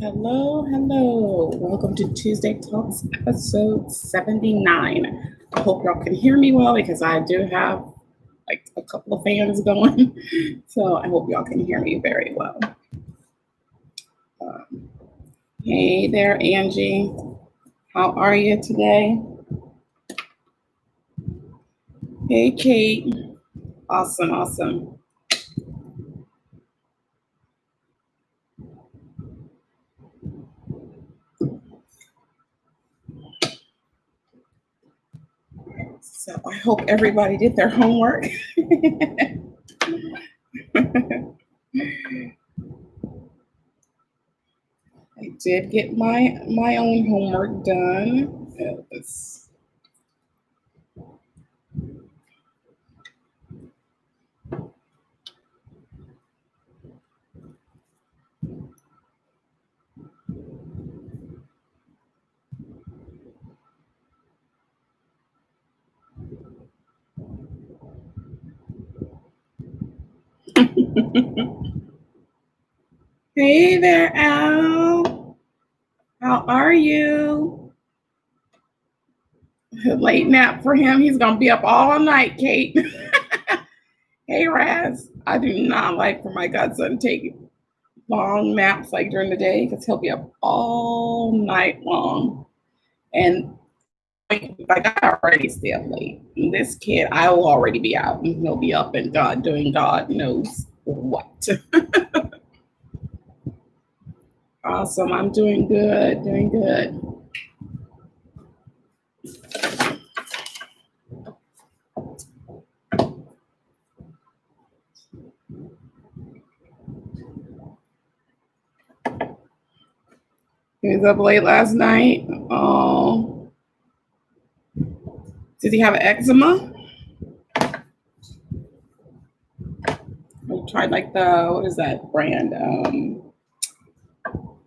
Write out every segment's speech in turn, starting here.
Hello, hello. Welcome to Tuesday Talks episode 79. I hope y'all can hear me well because I do have like a couple of fans going. So I hope y'all can hear me very well. Um, hey there, Angie. How are you today? Hey, Kate. Awesome, awesome. So I hope everybody did their homework. I did get my own homework done. Let's Hey there, Al. How are you? Late nap for him. He's gonna be up all night, Kate. Hey, Raz. I do not like for my godson to take long naps like during the day because he'll be up all night long. And like I already stay up late. This kid, I will already be out and he'll be up and doing God knows what. Awesome. I'm doing good, doing good. He was up late last night. Oh, did he have eczema? I tried like what is that brand?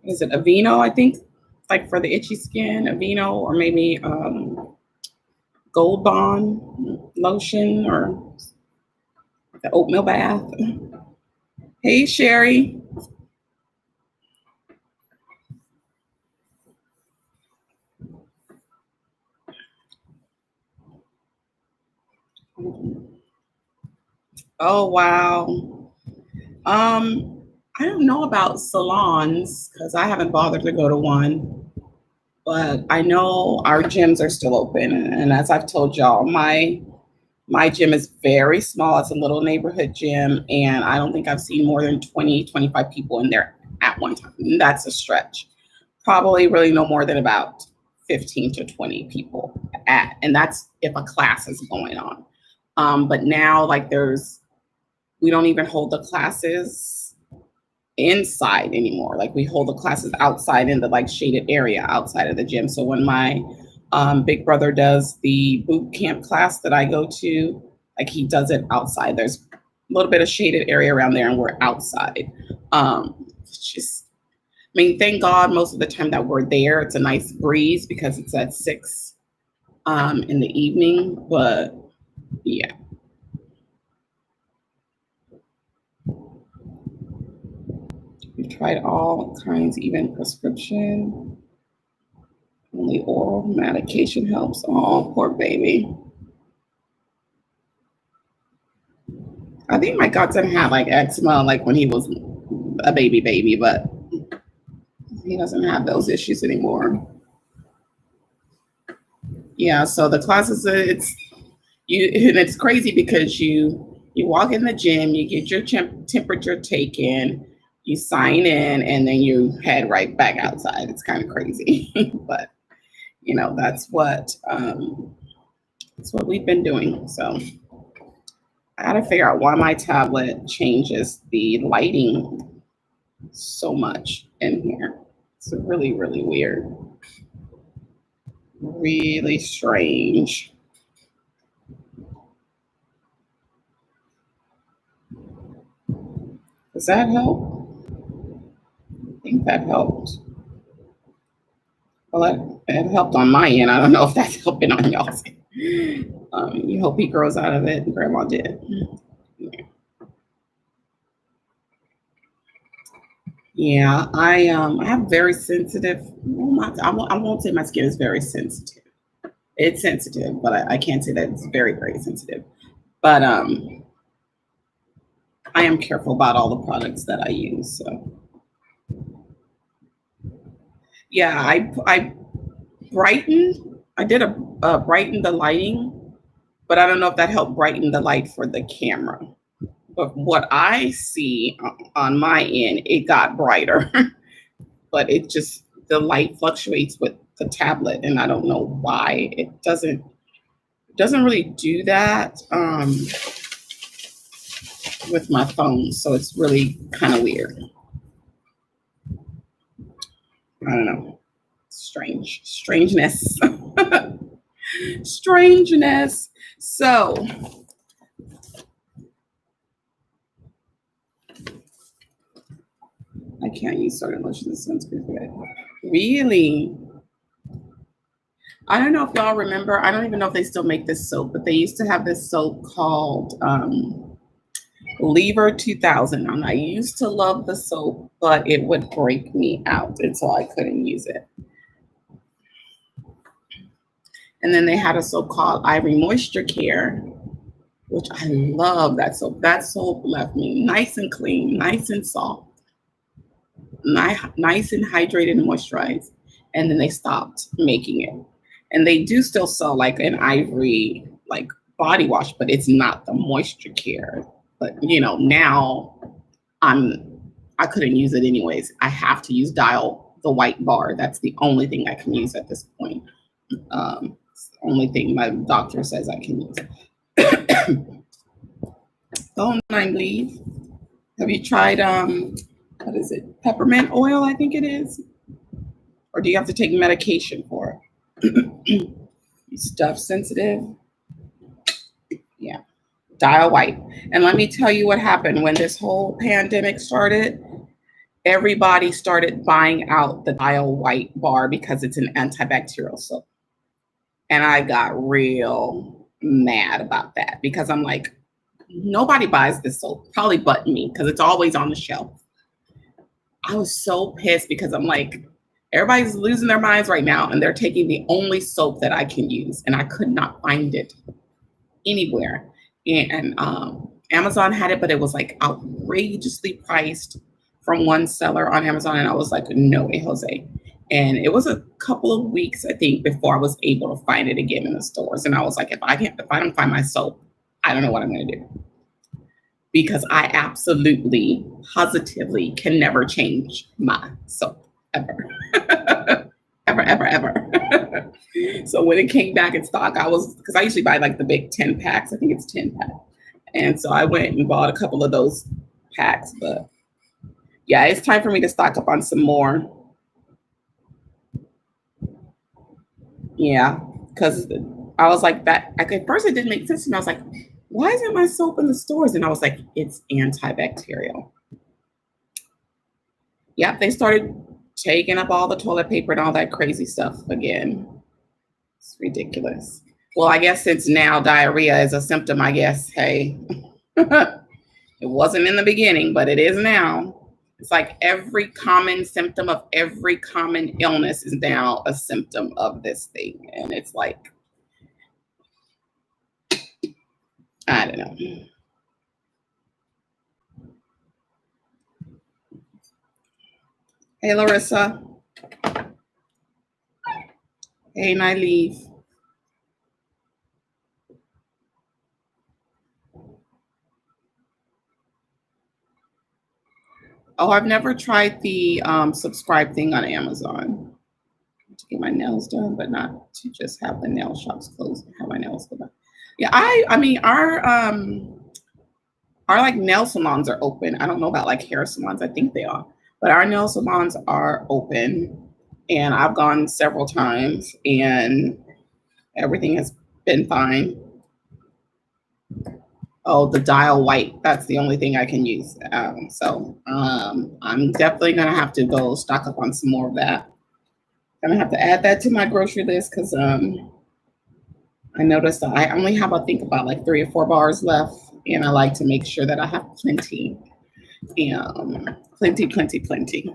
Is it Aveeno? I think like for the itchy skin, Aveeno, or maybe Gold Bond lotion or the oatmeal bath. Hey, Sherry. Oh wow. I don't know about salons because I haven't bothered to go to one, but I know our gyms are still open. And as I've told y'all, my gym is very small. It's a little neighborhood gym, and I don't think I've seen more than 20, 25 people in there at one time. And that's a stretch. Probably really no more than about 15 to 20 people and that's if a class is going on. But now like we don't even hold the classes inside anymore. Like we hold the classes outside in the like shaded area outside of the gym. So when my big brother does the boot camp class that I go to, like he does it outside. There's a little bit of shaded area around there and we're outside. It's just, I mean, thank God most of the time that we're there, it's a nice breeze because it's at 6 in the evening. But yeah. We've tried all kinds, even prescription. Only oral medication helps. Oh, poor baby. I think my godson had like eczema like when he was a baby, but he doesn't have those issues anymore. Yeah, so the classes and it's crazy because you walk in the gym, you get your temperature taken, you sign in, and then you head right back outside. It's kind of crazy, but that's what we've been doing. So I got to figure out why my tablet changes the lighting so much in here. It's really, really weird, really strange. Does that help? I think that helped. Well, it helped on my end. I don't know if that's helping on y'all's end. You hope he grows out of it. Grandma did. Yeah, I have very sensitive. Well, I won't say my skin is very sensitive. It's sensitive, but I can't say that it's very, very sensitive. But I am careful about all the products that I use. So yeah, I brightened. I did a brighten the lighting, but I don't know if that helped brighten the light for the camera. But what I see on my end, it got brighter, but it just the light fluctuates with the tablet, and I don't know why it doesn't really do that with my phone. So it's really kind of weird. I don't know. Strangeness, strangeness. So I can't use certain lotions and sunscreen for that. Really? I don't know if y'all remember. I don't even know if they still make this soap, but they used to have this soap called Lever 2000. And I used to love the soap, but it would break me out, and so I couldn't use it. And then they had a soap called Ivory Moisture Care, which I love that soap. That soap left me nice and clean, nice and soft, nice and hydrated and moisturized. And then they stopped making it. And they do still sell like an ivory like body wash, but it's not the moisture care. But now I'm I couldn't use it anyways. I have to use Dial the white bar. That's the only thing I can use at this point. It's the only thing my doctor says I can use. Don't mind leave. Have you tried what is it? Peppermint oil, I think it is. Or do you have to take medication for it? Stuff sensitive. Yeah. Dial white. And let me tell you what happened when this whole pandemic started. Everybody started buying out the Dial white bar because it's an antibacterial soap. And I got real mad about that because I'm like, nobody buys this soap, probably but me, because it's always on the shelf. I was so pissed because I'm like, everybody's losing their minds right now, and they're taking the only soap that I can use, and I could not find it anywhere. And Amazon had it, but it was like outrageously priced from one seller on Amazon, and I was like, no way, Jose. And it was a couple of weeks, I think, before I was able to find it again in the stores. And I was like, if I don't find my soap, I don't know what I'm going to do. Because I absolutely, positively can never change my soap, ever. Ever, ever, ever. So when it came back in stock, because I usually buy like the big 10 packs. I think it's 10 packs. And so I went and bought a couple of those packs. But yeah, it's time for me to stock up on some more. Yeah, because I was like that. At first, it didn't make sense to me. I was like, why isn't my soap in the stores? And I was like, it's antibacterial. Yep, they started taking up all the toilet paper and all that crazy stuff again. It's ridiculous. Well, I guess since now diarrhea is a symptom, I guess, hey, it wasn't in the beginning, but it is now. It's like every common symptom of every common illness is now a symptom of this thing. And it's like, I don't know. Hey, Larissa. Hey, Nyleave. Oh, I've never tried the subscribe thing on Amazon to get my nails done, but not to just have the nail shops closed and have my nails done. Yeah, I mean our like nail salons are open. I don't know about like hair salons. I think they are, but our nail salons are open, and I've gone several times, and everything has been fine. Oh, the Dial white. That's the only thing I can use. So I'm definitely gonna have to go stock up on some more of that. Gonna have to add that to my grocery list because I noticed that I only have, I think, about like 3 or 4 bars left, and I like to make sure that I have plenty. Plenty, plenty, plenty.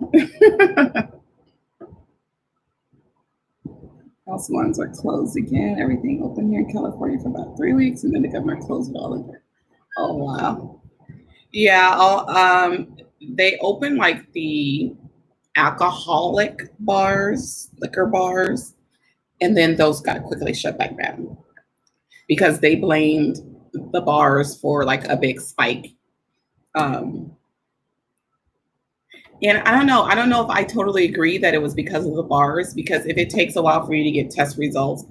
Health salons are closed again. Everything open here in California for about 3 weeks, and then the government closed it all again. Oh wow. Yeah, they open like the alcoholic bars, liquor bars, and then those got quickly shut back down because they blamed the bars for like a big spike. Um, and I don't know. I don't know if I totally agree that it was because of the bars, because if it takes a while for you to get test results,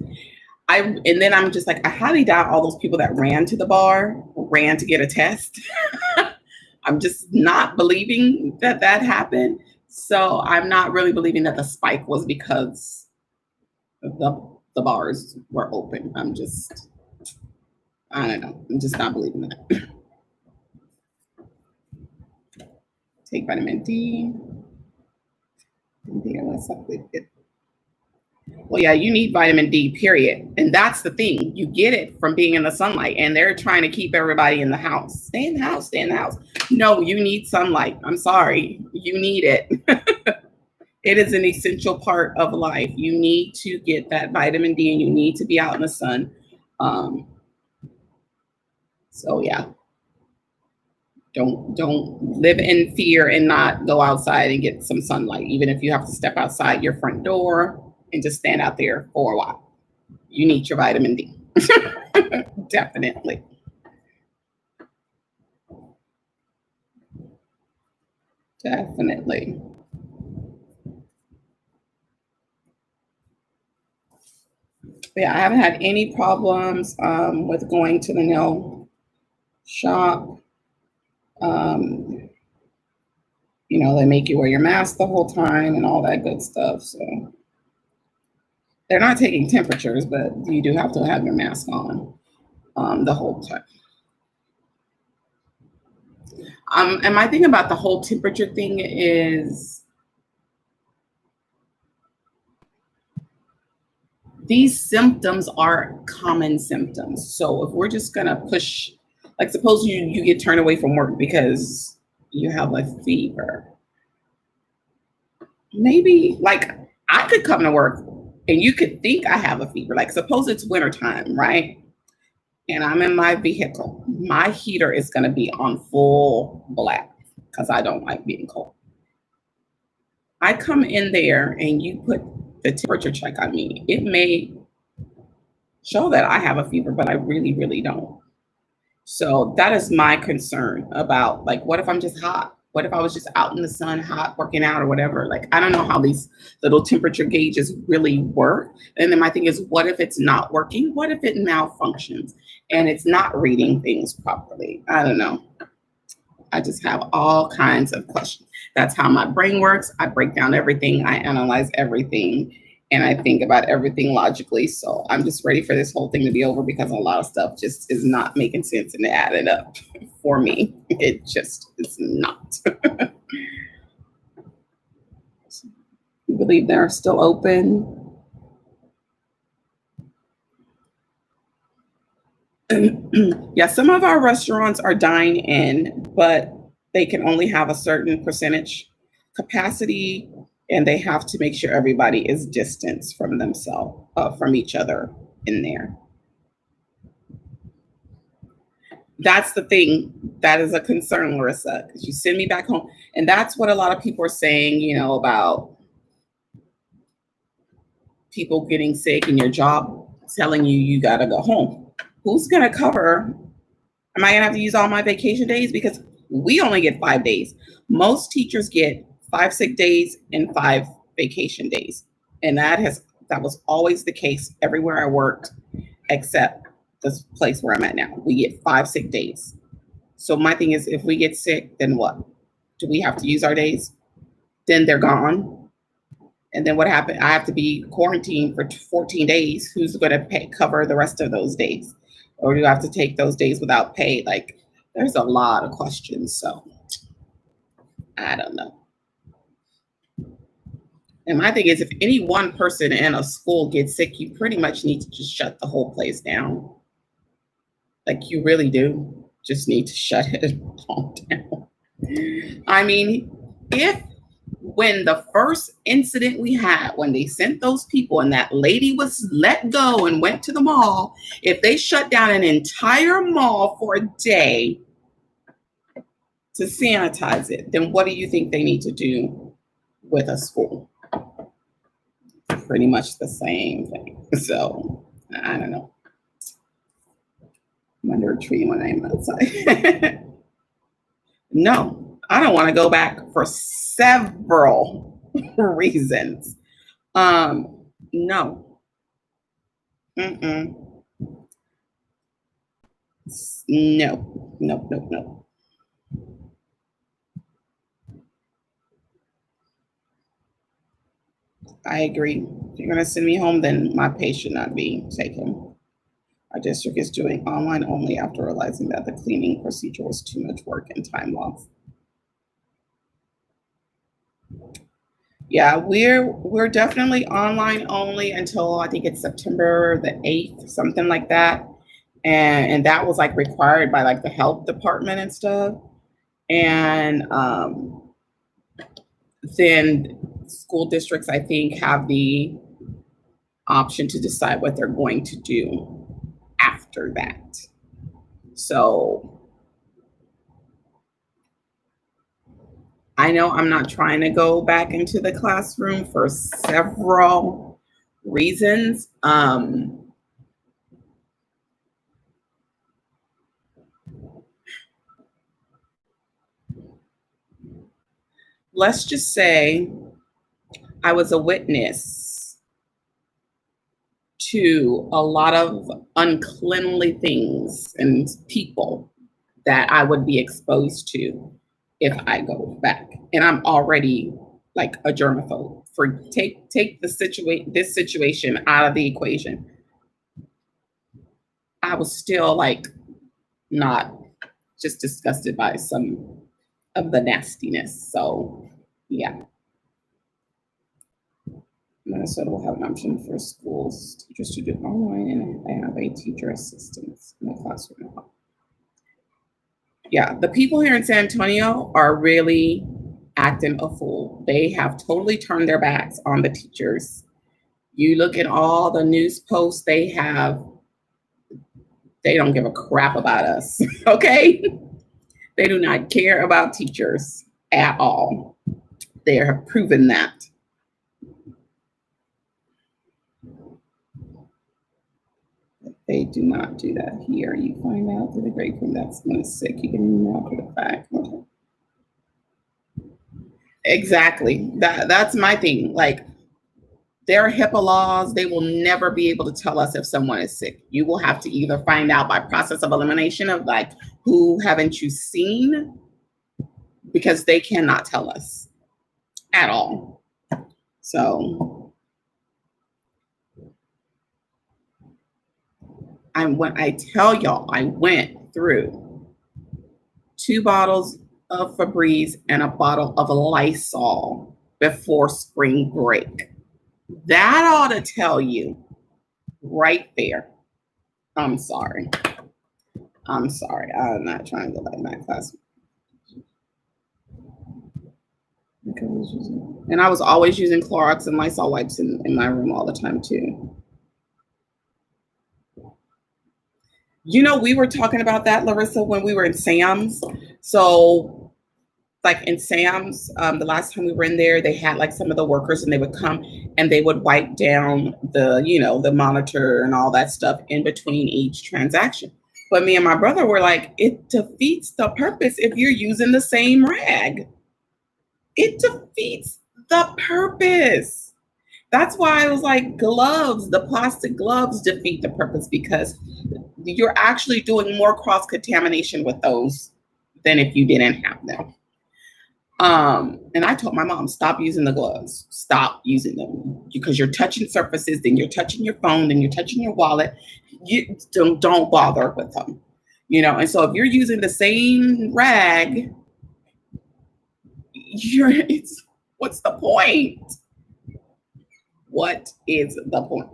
and then I'm just like, I highly doubt all those people that ran to the bar ran to get a test. I'm just not believing that that happened. So I'm not really believing that the spike was because the bars were open. I don't know. I'm just not believing that. Take vitamin D. Well, yeah, you need vitamin D, period. And that's the thing. You get it from being in the sunlight, and they're trying to keep everybody in the house. Stay in the house, stay in the house. No, you need sunlight. I'm sorry. You need it. It is an essential part of life. You need to get that vitamin D, and you need to be out in the sun. So yeah. Don't live in fear and not go outside and get some sunlight, even if you have to step outside your front door and just stand out there for a while. You need your vitamin D. Definitely. Definitely. But yeah, I haven't had any problems with going to the nail shop. They make you wear your mask the whole time and all that good stuff. So they're not taking temperatures, but you do have to have your mask on the whole time. And my thing about the whole temperature thing is these symptoms are common symptoms. So if we're just gonna push, like suppose you get turned away from work because you have a fever. Maybe like I could come to work and you could think I have a fever. Like suppose it's wintertime, right? And I'm in my vehicle. My heater is gonna be on full blast because I don't like being cold. I come in there and you put the temperature check on me. It may show that I have a fever, but I really, really don't. So that is my concern about like, what if I'm just hot? What if I was just out in the sun, hot, working out or whatever? Like, I don't know how these little temperature gauges really work. And then my thing is, what if it's not working? What if it malfunctions and it's not reading things properly? I don't know. I just have all kinds of questions. That's how my brain works. I break down everything, I analyze everything, and I think about everything logically. So I'm just ready for this whole thing to be over because a lot of stuff just is not making sense and adding up for me. It just is not. You believe they're still open? Yeah, some of our restaurants are dine in, but they can only have a certain percentage capacity, and they have to make sure everybody is distanced from themselves, from each other in there. That's the thing that is a concern, Larissa, because you send me back home. And that's what a lot of people are saying, about people getting sick and your job telling you got to go home. Who's going to cover? Am I going to have to use all my vacation days? Because we only get 5 days. Most teachers get 5 sick days and 5 vacation days. And that was always the case everywhere I worked, except this place where I'm at now. We get 5 sick days. So my thing is, if we get sick, then what? Do we have to use our days? Then they're gone. And then what happened? I have to be quarantined for 14 days. Who's going to cover the rest of those days? Or do I have to take those days without pay? Like, there's a lot of questions. So I don't know. And my thing is, if any one person in a school gets sick, you pretty much need to just shut the whole place down. Like, you really do just need to shut it all down. I mean, if when the first incident we had, when they sent those people and that lady was let go and went to the mall, if they shut down an entire mall for a day to sanitize it, then what do you think they need to do with a school? Pretty much the same thing. So I don't know. I'm under a tree when I'm outside. No, I don't want to go back for several reasons. No. Mm-mm. No. No, no, no. I agree. If you're going to send me home, then my pay should not be taken. Our district is doing online only after realizing that the cleaning procedure was too much work and time loss. Yeah, we're definitely online only until I think it's September the 8th, something like that. And that was like required by like the health department and stuff. And then school districts, I think, have the option to decide what they're going to do after that. So I know I'm not trying to go back into the classroom for several reasons. Let's just say I was a witness to a lot of uncleanly things and people that I would be exposed to if I go back. And I'm already like a germaphobe. For take this situation out of the equation. I was still like not just disgusted by some of the nastiness. So yeah, Minnesota will have an option for schools teachers to do online and have a teacher assistant in the classroom. Yeah, the people here in San Antonio are really acting a fool. They have totally turned their backs on the teachers. You look at all the news posts they have, they don't give a crap about us, okay? They do not care about teachers at all. They have proven that. They do not do that here. You find out through the grapevine that's when it's sick. You can email for the fact. Exactly. That's my thing. Like there are HIPAA laws. They will never be able to tell us if someone is sick. You will have to either find out by process of elimination of like who haven't you seen, because they cannot tell us at all. So when I tell y'all, I went through 2 bottles of Febreze and a bottle of Lysol before spring break. That ought to tell you right there. I'm sorry. I'm sorry. I'm not trying to go back to that class. And I was always using Clorox and Lysol wipes in my room all the time too. You know, we were talking about that, Larissa, when we were in Sam's. So, like in Sam's, the last time we were in there, they had like some of the workers and they would come and they would wipe down the monitor and all that stuff in between each transaction. But me and my brother were like, it defeats the purpose if you're using the same rag. It defeats the purpose. That's why I was like, gloves, the plastic gloves defeat the purpose because you're actually doing more cross contamination with those than if you didn't have them. And I told my mom, stop using the gloves. Stop using them because you're touching surfaces, then you're touching your phone, then you're touching your wallet. You don't bother with them. And so if you're using the same rag, what's the point? What is the point?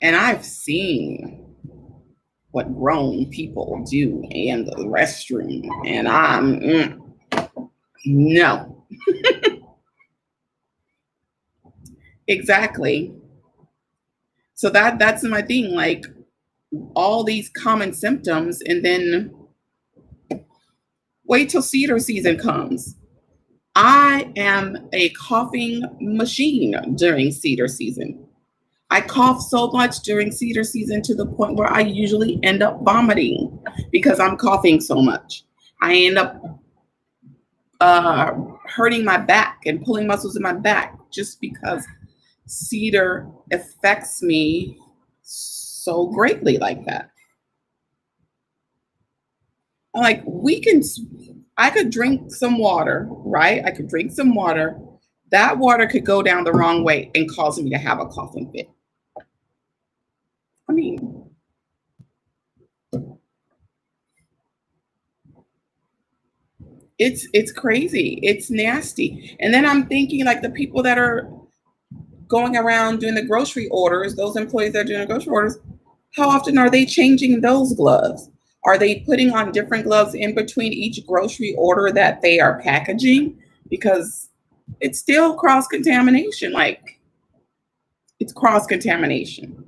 And I've seen what grown people do in the restroom, and no, exactly. So that's my thing. Like all these common symptoms, and then wait till cedar season comes. I am a coughing machine during cedar season. I cough so much during cedar season to the point where I usually end up vomiting because I'm coughing so much. I end up hurting my back and pulling muscles in my back just because cedar affects me so greatly like that. Like I could drink some water, right? I could drink some water. That water could go down the wrong way and cause me to have a coughing fit. I mean, it's crazy. It's nasty. And then I'm thinking like the people that are going around doing the grocery orders, those employees that are doing the grocery orders, how often are they changing those gloves? Are they putting on different gloves in between each grocery order that they are packaging? Because it's still cross contamination. Like it's cross contamination.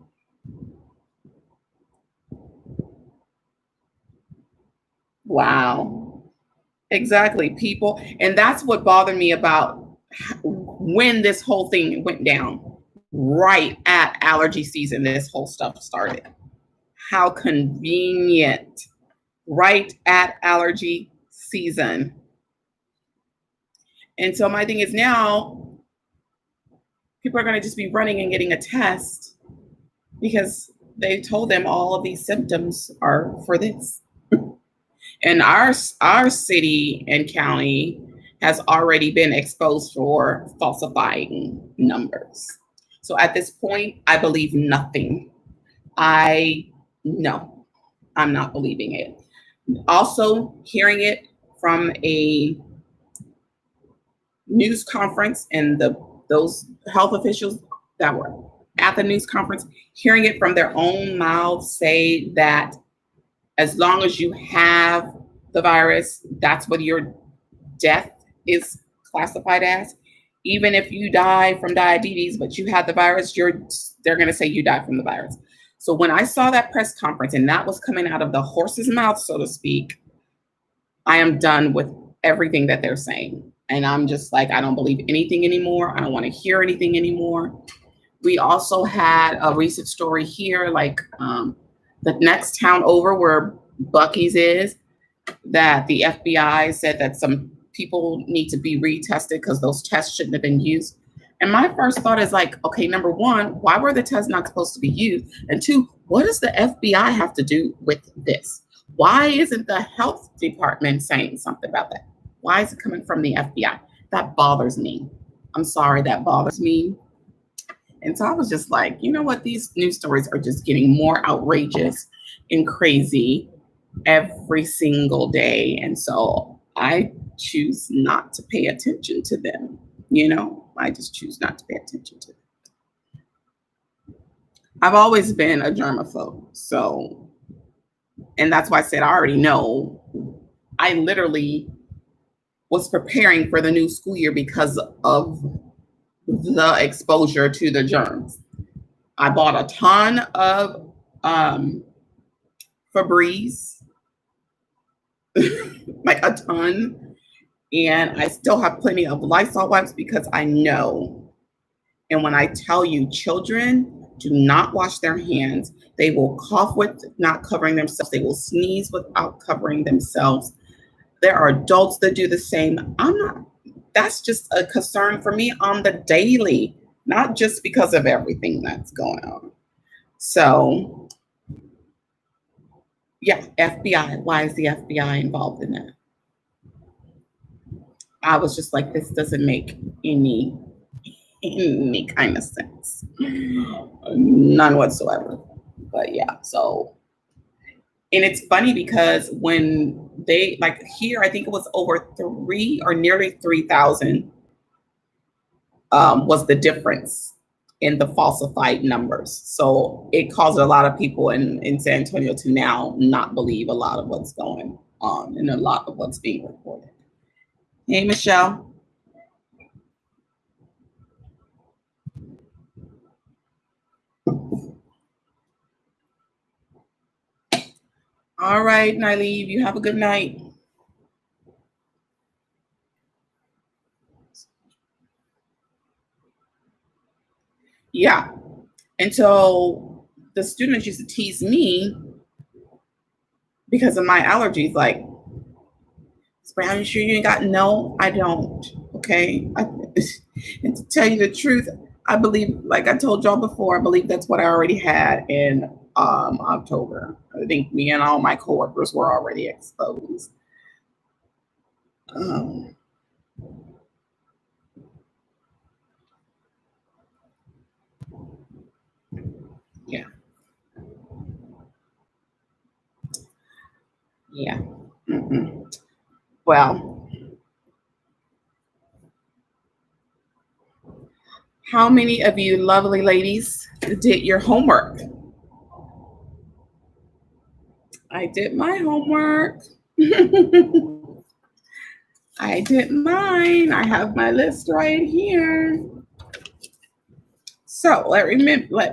Wow. Exactly, people. And that's what bothered me about when this whole thing went down. Right at allergy season, this whole stuff started. How convenient. Right at allergy season. And so my thing is now people are going to just be running and getting a test because they told them all of these symptoms are for this. And our city and county has already been exposed for falsifying numbers. So at this point, I believe nothing. I no, I'm not believing it. Also, hearing it from a news conference and those health officials that were at the news conference, hearing it from their own mouths say that as long as you have the virus, that's what your death is classified as. Even if you die from diabetes, but you had the virus, they're going to say you died from the virus. So when I saw that press conference and that was coming out of the horse's mouth, so to speak, I am done with everything that they're saying. And I'm just like, I don't believe anything anymore. I don't want to hear anything anymore. We also had a recent story here, like the next town over where Buc-ee's is, that the FBI said that some people need to be retested because those tests shouldn't have been used. And my first thought is like, okay, number one, why were the tests not supposed to be used? And two, what does the FBI have to do with this? Why isn't the health department saying something about that? Why is it coming from the FBI? That bothers me. I'm sorry, that bothers me. And so I was just like, you know what? These news stories are just getting more outrageous and crazy every single day. And so I choose not to pay attention to them. I just choose not to pay attention to them. I've always been a germaphobe. So, and that's why I said I already know. I literally was preparing for the new school year because of the exposure to the germs. I bought a ton of Febreze, like a ton. And I still have plenty of Lysol wipes because I know. And when I tell you, children do not wash their hands. They will cough with not covering themselves. They will sneeze without covering themselves. There are adults that do the same. That's just a concern for me on the daily, not just because of everything that's going on. So, yeah, FBI. Why is the FBI involved in that? I was just like, this doesn't make any kind of sense. None whatsoever. But yeah, so, and it's funny because when they, like here, I think it was over 3 or nearly 3,000 was the difference in the falsified numbers. So it caused a lot of people in San Antonio to now not believe a lot of what's going on and a lot of what's being reported. Hey, Michelle. All right, Nyleave, you have a good night. Yeah. And so the students used to tease me because of my allergies, like, Brown, you sure you ain't got? No, I don't. Okay. And to tell you the truth, I believe, like I told y'all before, I believe that's what I already had in October. I think me and all my coworkers were already exposed. Um, yeah, yeah. Mm-mm. Well, how many of you lovely ladies did your homework? I did my homework. I did mine. I have my list right here. So let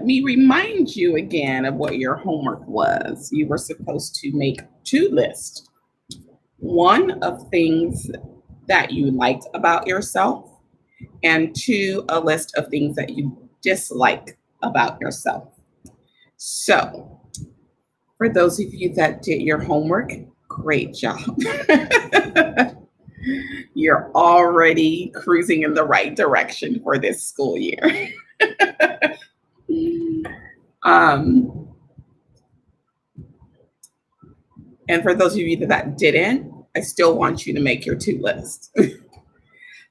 me remind you again of what your homework was. You were supposed to make two lists. One of things that you liked about yourself, and two, a list of things that you dislike about yourself. So, for those of you that did your homework, great job. You're already cruising in the right direction for this school year. um, and for those of you that didn't, I still want you to make your two lists.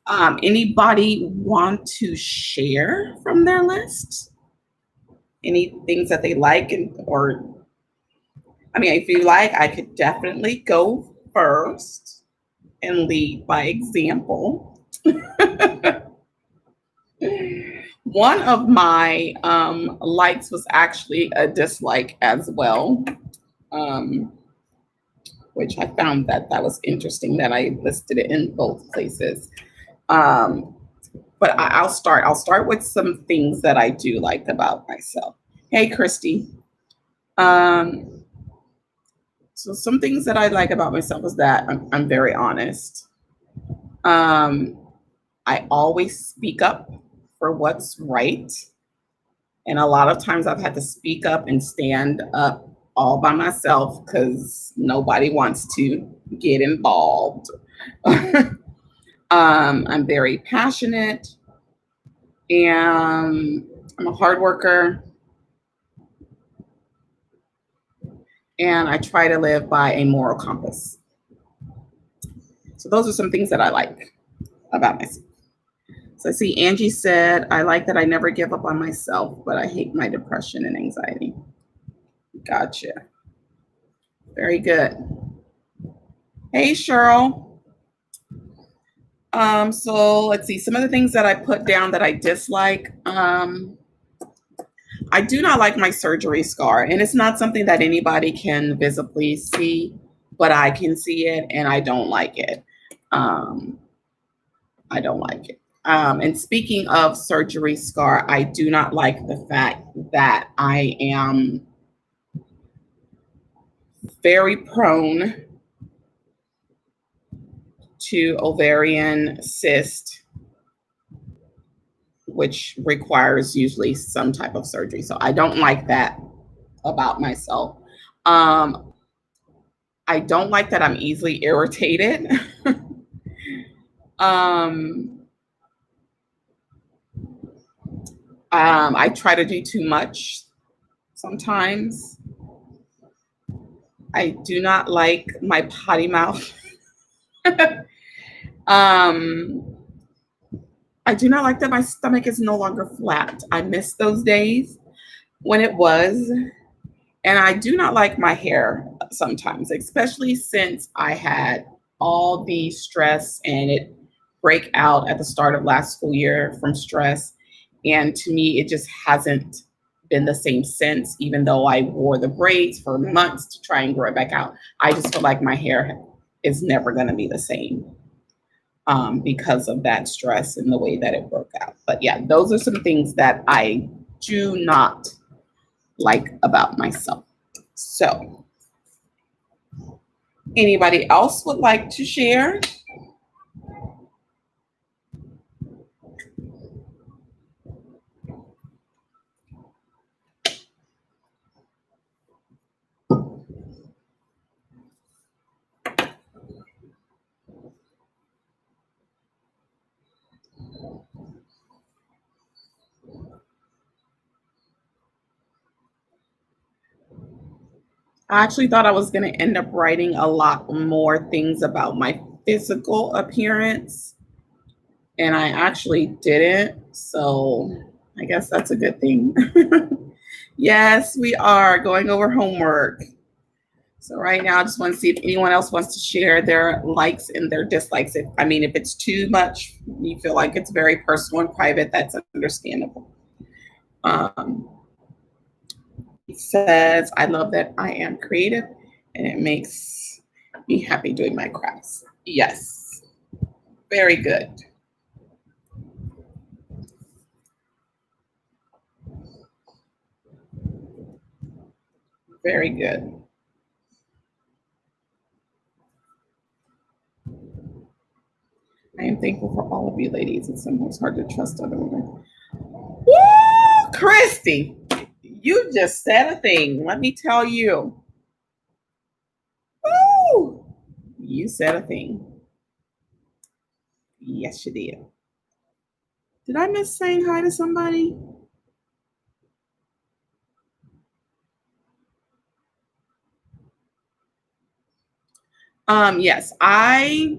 Anybody want to share from their list? Any things that they like, or I mean, if you like, I could definitely go first and lead by example. One of my likes was actually a dislike as well, which I found that was interesting that I listed it in both places. But I'll start. I'll start with some things that I do like about myself. Hey, Christy. So some things that I like about myself is that I'm very honest. I always speak up for what's right. And a lot of times I've had to speak up and stand up all by myself because nobody wants to get involved. I'm very passionate, and I'm a hard worker, and I try to live by a moral compass. So those are some things that I like about myself. So I see Angie said, I like that I never give up on myself, but I hate my depression and anxiety. Gotcha. Very good. Hey, Cheryl. So let's see, some of the things that I put down that I dislike. I do not like my surgery scar, and it's not something that anybody can visibly see, but I can see it, and I don't like it. I don't like it. And speaking of surgery scar, I do not like the fact that I am very prone to ovarian cyst, which requires usually some type of surgery. So I don't like that about myself. I don't like that I'm easily irritated. I try to do too much sometimes. I do not like my potty mouth. I do not like that my stomach is no longer flat. I miss those days when it was. And I do not like my hair sometimes, especially since I had all the stress and it break out at the start of last school year from stress. And to me, it just hasn't been the same since, even though I wore the braids for months to try and grow it back out. I just feel like my hair is never going to be the same because of that stress and the way that it broke out. But yeah, those are some things that I do not like about myself. So, anybody else would like to share? I actually thought I was going to end up writing a lot more things about my physical appearance, and I actually didn't. So I guess that's a good thing. Yes, we are going over homework. So right now, I just want to see if anyone else wants to share their likes and their dislikes. If it's too much, you feel like it's very personal and private, that's understandable. He says, I love that I am creative and it makes me happy doing my crafts. Yes, very good. Very good. I am thankful for all of you ladies. It's sometimes hard to trust other women. Woo, Christy, you just said a thing. Let me tell you. Woo, you said a thing. Yes, you did. Did I miss saying hi to somebody? Yes, I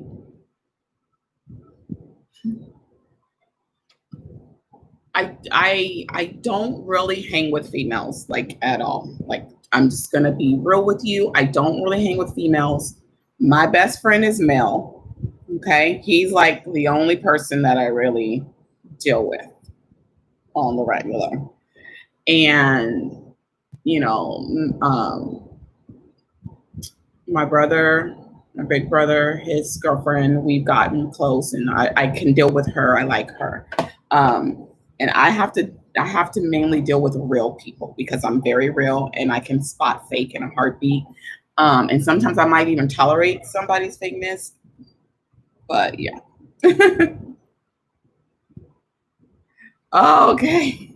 don't really hang with females like at all. Like I'm just gonna be real with you. I don't really hang with females. My best friend is male. Okay. He's like the only person that I really deal with on the regular. And you know, my brother, my big brother, his girlfriend, we've gotten close and I can deal with her. I like her. And I have to mainly deal with real people because I'm very real and I can spot fake in a heartbeat. And sometimes I might even tolerate somebody's fakeness. But yeah. Oh, okay.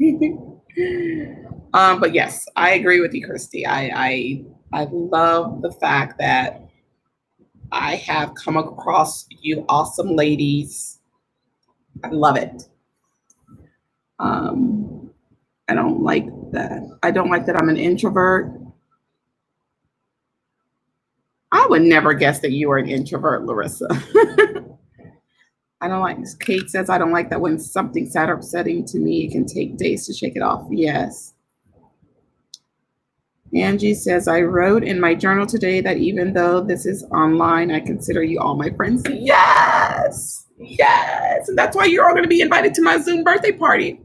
But yes, I agree with you, Christy. I love the fact that I have come across you awesome ladies. I love it. I don't like that. I don't like that I'm an introvert. I would never guess that you are an introvert, Larissa. I don't like, Kate says, I don't like that when something's sad or upsetting to me, it can take days to shake it off. Yes. Angie says, I wrote in my journal today that even though this is online, I consider you all my friends. Yes. Yes. And that's why you're all going to be invited to my Zoom birthday party.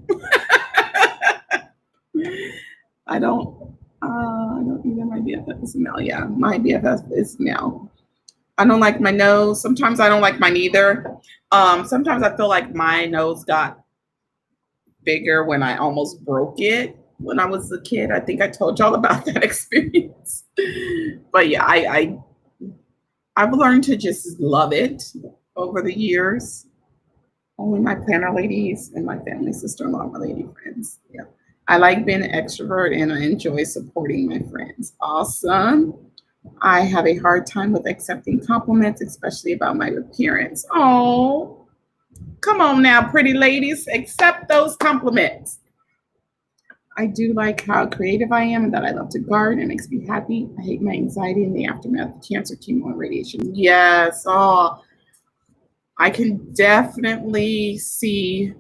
I don't either. My BFF is Mel. Yeah, my BFF is Mel. I don't like my nose. Sometimes I don't like mine either. Sometimes I feel like my nose got bigger when I almost broke it when I was a kid. I think I told y'all about that experience. But yeah, I've learned to just love it over the years. Only my planner ladies and my family sister-in-law are lady friends. Yeah. I like being an extrovert and I enjoy supporting my friends. Awesome. I have a hard time with accepting compliments, especially about my appearance. Oh, come on now, pretty ladies, accept those compliments. I do like how creative I am and that I love to garden. It makes me happy. I hate my anxiety in the aftermath of cancer, chemo, and radiation. Yes. Oh, I can definitely see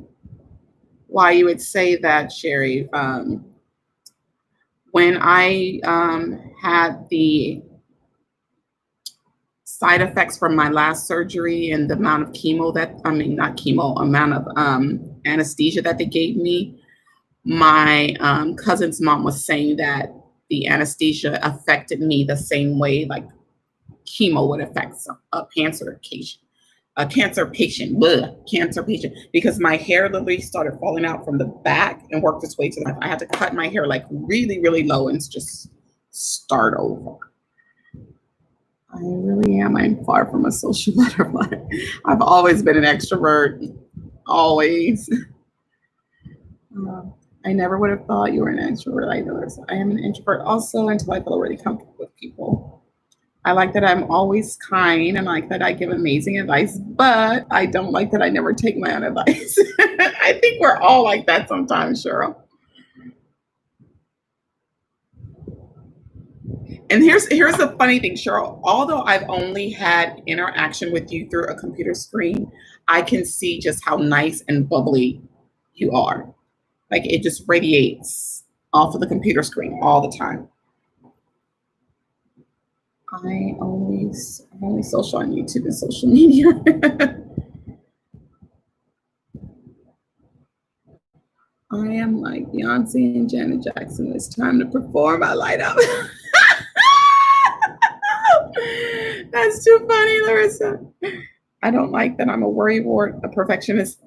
why you would say that, Sherry. When I had the side effects from my last surgery and the amount of chemo that, not chemo, amount of anesthesia that they gave me, My cousin's mom was saying that the anesthesia affected me the same way like chemo would affect a cancer patient, bleh, cancer patient, because my hair literally started falling out from the back and worked its way to the left. I had to cut my hair like really, really low and just start over. I really am. I'm far from a social butterfly. I've always been an extrovert, always. Uh, I never would have thought you were an extrovert either. So I am an introvert also until I feel really comfortable with people. I like that I'm always kind and I like that I give amazing advice, but I don't like that I never take my own advice. I think we're all like that sometimes, Cheryl. And here's the funny thing, Cheryl. Although I've only had interaction with you through a computer screen, I can see just how nice and bubbly you are. Like it just radiates off of the computer screen all the time. I'm only social on YouTube and social media. I am like Beyonce and Janet Jackson. It's time to perform. I light up. That's too funny, Larissa. I don't like that I'm a worrywart, a perfectionist.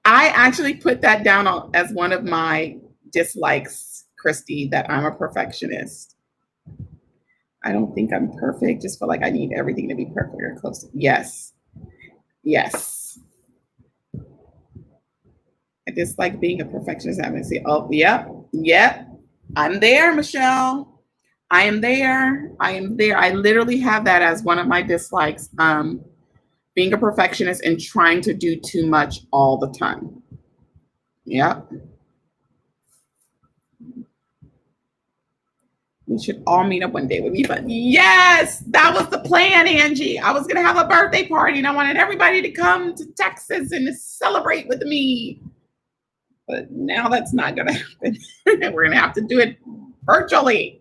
I actually put that down as one of my dislikes, Christy, that I'm a perfectionist. I don't think I'm perfect. Just feel like I need everything to be perfect or close to. Yes. Yes. I dislike being a perfectionist. Having to say, oh, yep. I'm there, Michelle. I am there. I am there. I literally have that as one of my dislikes. Being a perfectionist and trying to do too much all the time. Yep. We should all meet up one day with me. But yes, that was the plan, Angie. I was going to have a birthday party and I wanted everybody to come to Texas and celebrate with me. But now that's not going to happen. We're going to have to do it virtually.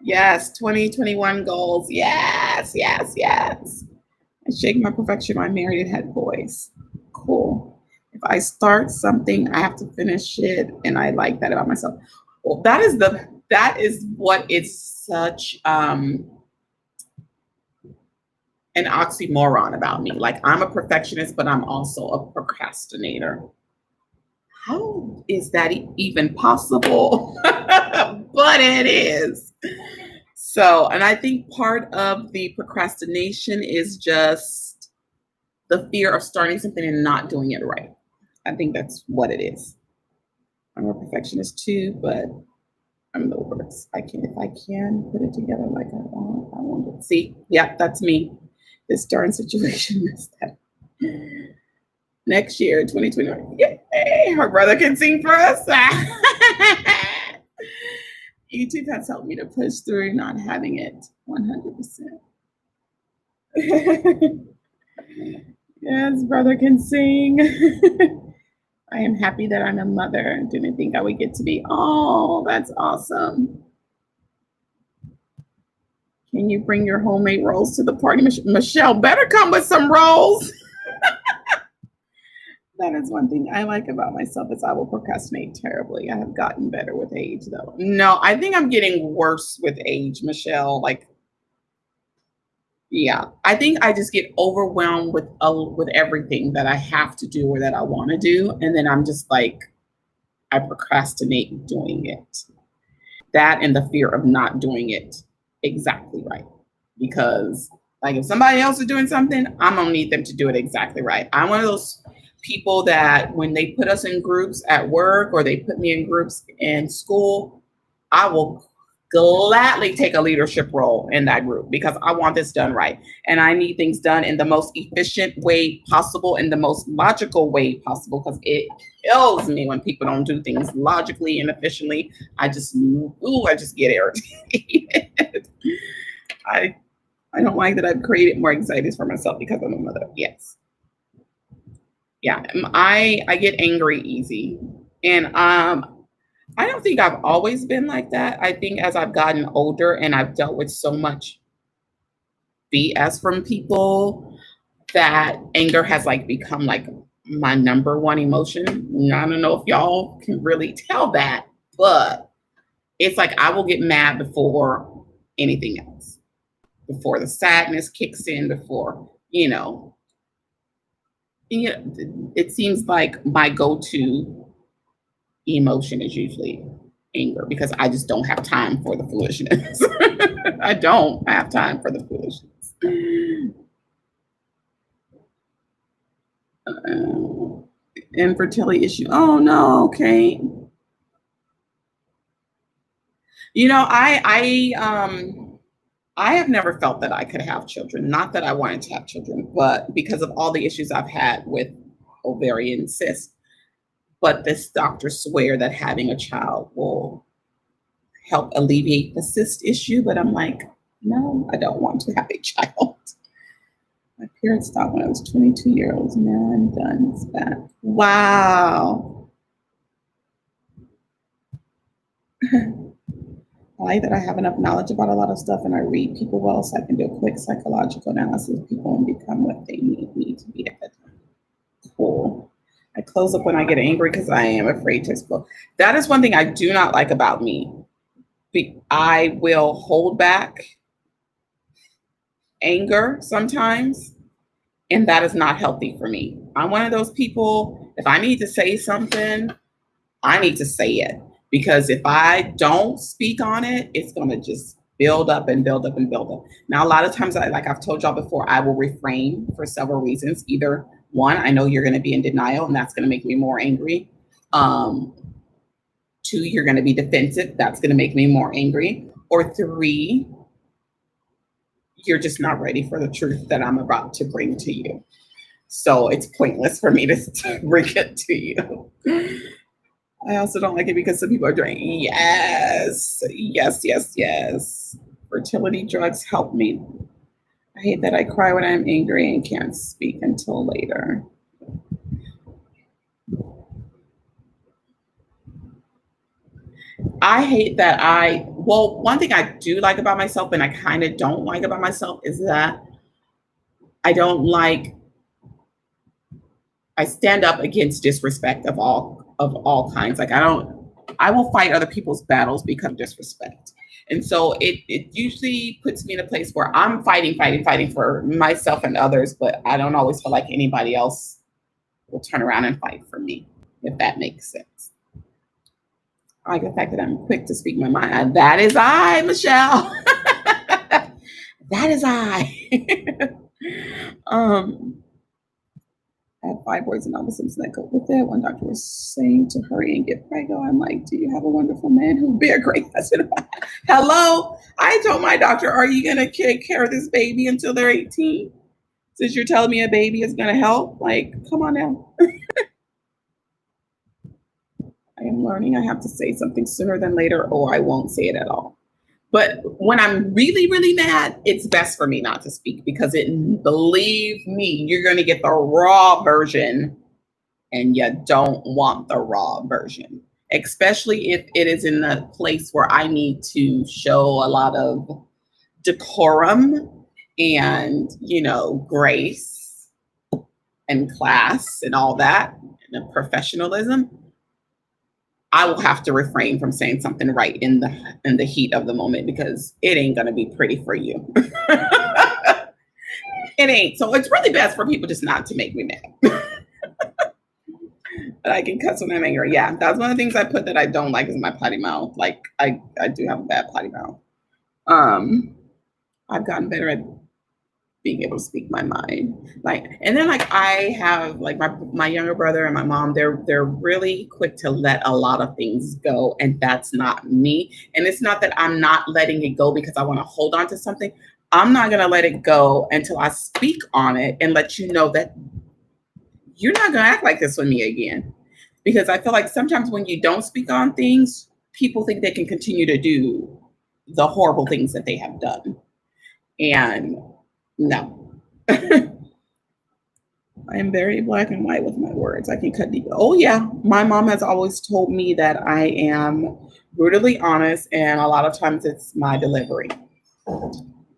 Yes, 2021 goals. Yes. I shake my perfection. I'm married and had boys. Cool. If I start something, I have to finish it, and I like that about myself. Well, that is what is such an oxymoron about me. Like I'm a perfectionist, but I'm also a procrastinator. How is that even possible? But it is. So, and I think part of the procrastination is just the fear of starting something and not doing it right. I think that's what it is. I'm a perfectionist too, but I'm the worst. If I can put it together like I want it. See, yeah, that's me. This darn situation is that. Next year, 2021. Yay! Her brother can sing for us. YouTube has helped me to push through not having it 100%. Yes, brother can sing. I am happy that I'm a mother. Didn't think I would get to be. Oh, that's awesome. Can you bring your homemade rolls to the party? Michelle better come with some rolls. That is one thing I like about myself is I will procrastinate terribly. I have gotten better with age though. No, I think I'm getting worse with age, Michelle. Like, yeah, I think I just get overwhelmed with everything that I have to do or that I want to do, and then I'm just like, I procrastinate doing it. That and the fear of not doing it exactly right, because like if somebody else is doing something, I'm gonna need them to do it exactly right. I'm one of those people that when they put us in groups at work or they put me in groups in school, I will gladly take a leadership role in that group because I want this done right. And I need things done in the most efficient way possible, in the most logical way possible, because it kills me when people don't do things logically and efficiently. I just get irritated. I don't like that I've created more anxieties for myself because I'm a mother. Yes. Yeah, I get angry easy. And I don't think I've always been like that. I think as I've gotten older and I've dealt with so much BS from people, that anger has like become like my number one emotion. I don't know if y'all can really tell that, but it's like I will get mad before anything else, before the sadness kicks in, before, it seems like my go-to emotion is usually anger because I just don't have time for the foolishness. I don't have time for the foolishness. Infertility issue. Oh no, okay. You know, I have never felt that I could have children. Not that I wanted to have children, but because of all the issues I've had with ovarian cysts. But this doctor swear that having a child will help alleviate the cyst issue. But I'm like, no, I don't want to have a child. My period stopped when I was 22 years old. Now I'm done. It's back. Wow. I like that I have enough knowledge about a lot of stuff and I read people well so I can do a quick psychological analysis of people and become what they need me to be at that time. Cool. I close up when I get angry because I am afraid to explode. That is one thing I do not like about me. I will hold back anger sometimes, and that is not healthy for me. I'm one of those people, if I need to say something, I need to say it because if I don't speak on it, it's going to just build up and build up and build up. Now, a lot of times, like I've told y'all before, I will refrain for several reasons. Either one, I know you're going to be in denial and that's going to make me more angry. Two, you're going to be defensive. That's going to make me more angry. Or three, you're just not ready for the truth that I'm about to bring to you. So it's pointless for me to bring it to you. I also don't like it because some people are doing, yes, yes, yes, yes. Fertility drugs help me. I hate that I cry when I'm angry and can't speak until later. I hate that one thing I do like about myself and I kind of don't like about myself is that I don't like, I stand up against disrespect of all kinds. Like I will fight other people's battles because of disrespect. And so it usually puts me in a place where I'm fighting for myself and others, but I don't always feel like anybody else will turn around and fight for me, if that makes sense. I like the fact that I'm quick to speak my mind. That is I, Michelle. That is I. I had fibroids and all the symptoms that go with it. One doctor was saying to hurry and get pregnant. I'm like, do you have a wonderful man who'll be a great husband? Hello? I told my doctor, are you going to take care of this baby until they're 18? Since you're telling me a baby is going to help? Like, come on now. I am learning I have to say something sooner than later or I won't say it at all. But when I'm really, really mad, it's best for me not to speak because believe me, you're going to get the raw version and you don't want the raw version, especially if it is in a place where I need to show a lot of decorum and, grace and class and all that and professionalism. I will have to refrain from saying something right in the heat of the moment because it ain't gonna be pretty for you. It ain't. So it's really best for people just not to make me mad. But I can cuss when I'm angry. Yeah, that's one of the things I put that I don't like is my potty mouth. Like I do have a bad potty mouth. I've gotten better at being able to speak my mind. And then I have like my younger brother and my mom, they're really quick to let a lot of things go. And that's not me. And it's not that I'm not letting it go because I want to hold on to something. I'm not gonna let it go until I speak on it and let you know that you're not gonna act like this with me again. Because I feel like sometimes when you don't speak on things, people think they can continue to do the horrible things that they have done. And no. I am very black and white with my words. I can cut deep. Oh yeah, my mom has always told me that I am brutally honest, and a lot of times it's my delivery.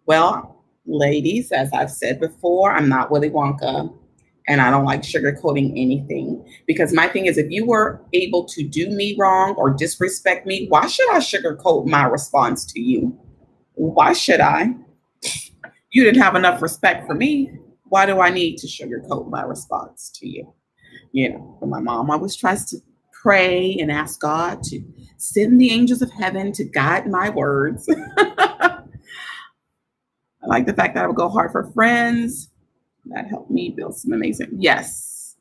Well, ladies, as I've said before, I'm not Willy Wonka, and I don't like sugarcoating anything, because my thing is, if you were able to do me wrong or disrespect me, why should I sugarcoat my response to you? Why should I? You didn't have enough respect for me. Why do I need to sugarcoat my response to you? You know, but my mom always tries to pray and ask God to send the angels of heaven to guide my words. I like the fact that I would go hard for friends. That helped me build some amazing. Yes.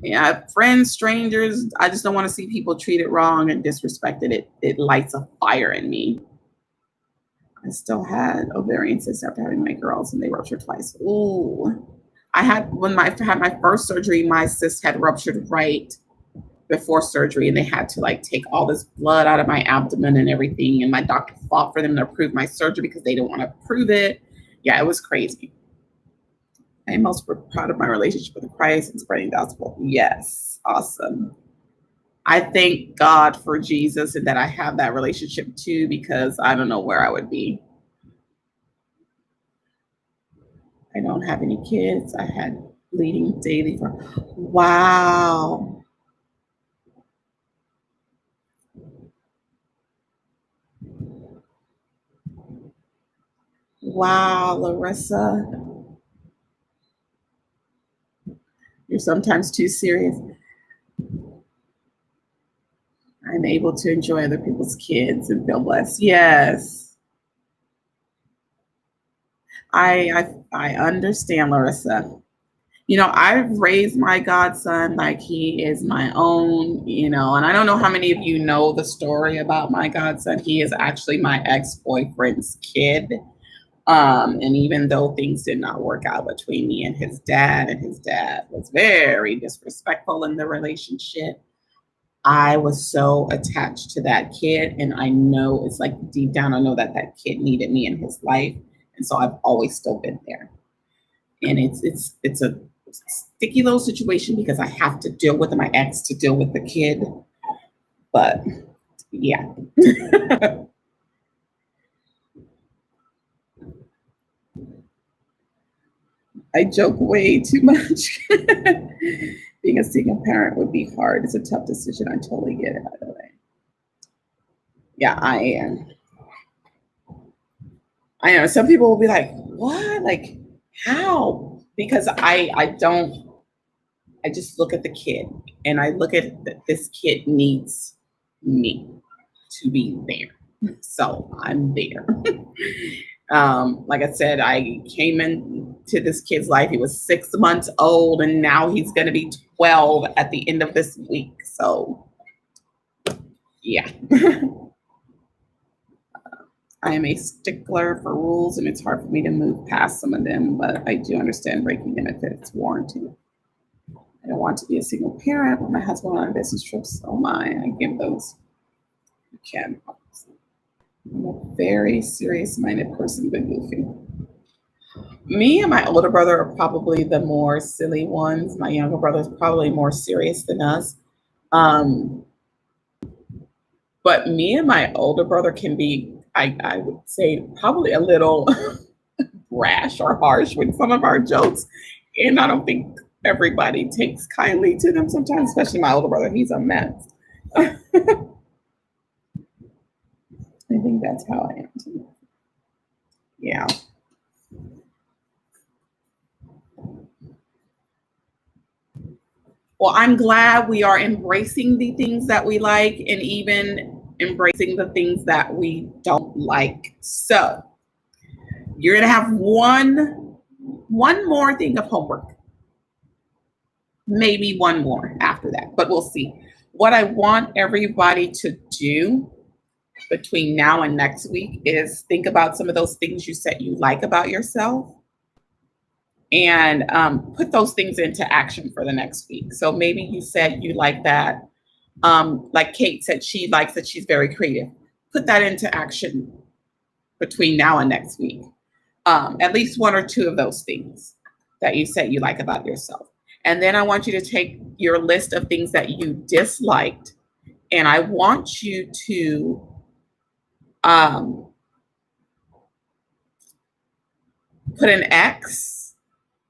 Yeah, friends, strangers. I just don't want to see people treated wrong and disrespected. It lights a fire in me. I still had ovarian cysts after having my girls, and they ruptured twice. Ooh. I had had my first surgery, my cyst had ruptured right before surgery, and they had to like take all this blood out of my abdomen and everything. And my doctor fought for them to approve my surgery because they didn't want to approve it. Yeah, it was crazy. I'm most proud of my relationship with Christ and spreading the gospel. Yes, awesome. I thank God for Jesus and that I have that relationship too, because I don't know where I would be. I don't have any kids. I had bleeding daily for, wow. Wow, Larissa, you're sometimes too serious. I'm able to enjoy other people's kids and feel blessed. Yes. I understand, Larissa. You know, I've raised my godson like he is my own, you know, and I don't know how many of you know the story about my godson. He is actually my ex-boyfriend's kid. And even though things did not work out between me and his dad was very disrespectful in the relationship, I was so attached to that kid. And I know it's like deep down, I know that that kid needed me in his life. And so I've always still been there. And it's a sticky little situation because I have to deal with my ex to deal with the kid. But yeah. I joke way too much. Being a single parent would be hard. It's a tough decision. I totally get it, by the way. Yeah, I am. I know some people will be like, what? Like, how? Because I don't, I just look at the kid and I look at this kid needs me to be there. So I'm there. Like I said, I came into this kid's life. He was 6 months old, and now he's going to be 12 at the end of this week. So, yeah. I am a stickler for rules, and it's hard for me to move past some of them, but I do understand breaking them if it's warranted. I don't want to be a single parent, but my husband went on business trips. Oh my, I give those. You can. I'm a very serious minded person, but goofy. Me and my older brother are probably the more silly ones. My younger brother is probably more serious than us. Um, but me and my older brother can be, I would say, probably a little rash or harsh with some of our jokes. And I don't think everybody takes kindly to them sometimes, especially my older brother. He's a mess. I think that's how I am too. Yeah. Well, I'm glad we are embracing the things that we like and even embracing the things that we don't like. So you're gonna have one more thing of homework, maybe one more after that, but we'll see. What I want everybody to do between now and next week is think about some of those things you said you like about yourself, and put those things into action for the next week. So maybe you said you like that. Like Kate said, she likes that she's very creative. Put that into action between now and next week. At least one or two of those things. that you said you like about yourself. And then I want you to take your list of things that you disliked, and I want you to um, put an X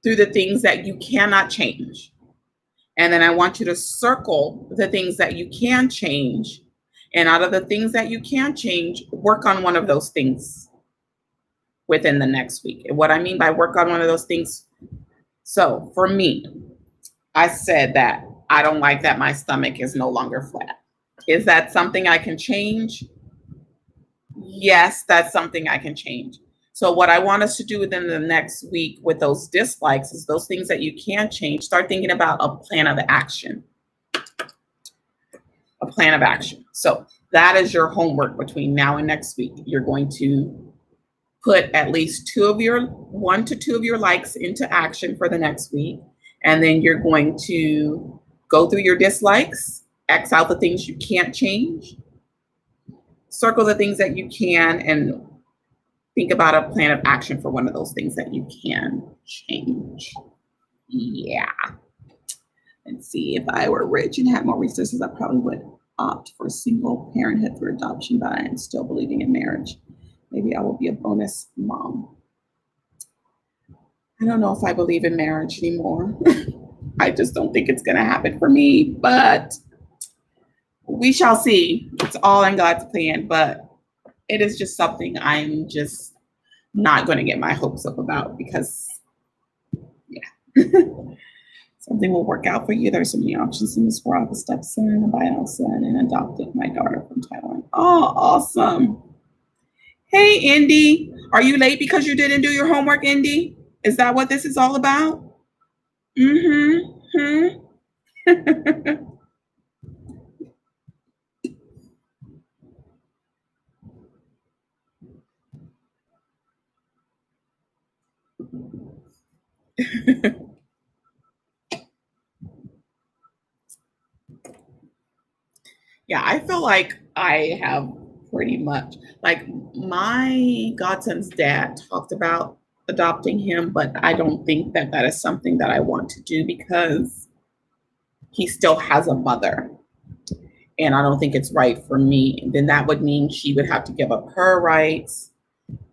through the things that you cannot change. And then I want you to circle the things that you can change. And out of the things that you can change, work on one of those things within the next week. And what I mean by work on one of those things, so for me, I said that I don't like that my stomach is no longer flat. Is that something I can change? Yes, that's something I can change. So what I want us to do within the next week with those dislikes is those things that you can change. Start thinking about a plan of action. A plan of action. So that is your homework between now and next week. You're going to put at least 1 to 2 of your likes into action for the next week. And then you're going to go through your dislikes, X out the things you can't change, circle the things that you can, and think about a plan of action for one of those things that you can change. Yeah. Let's see, if I were rich and had more resources, I probably would opt for single parenthood through adoption, but I am still believing in marriage. Maybe I will be a bonus mom. I don't know if I believe in marriage anymore. I just don't think it's going to happen for me, but we shall see. It's all in God's plan, but it is just something I'm just not going to get my hopes up about because, yeah, something will work out for you. There's so many options in this world. I have a stepson, a bio son, and adopted my daughter from Taiwan. Oh, awesome. Hey, Indy, are you late because you didn't do your homework, Indy? Is that what this is all about? Mm-hmm. Yeah, I feel like I have pretty much, like, my godson's dad talked about adopting him, but I don't think that that is something that I want to do because he still has a mother. And I don't think it's right for me. Then that would mean she would have to give up her rights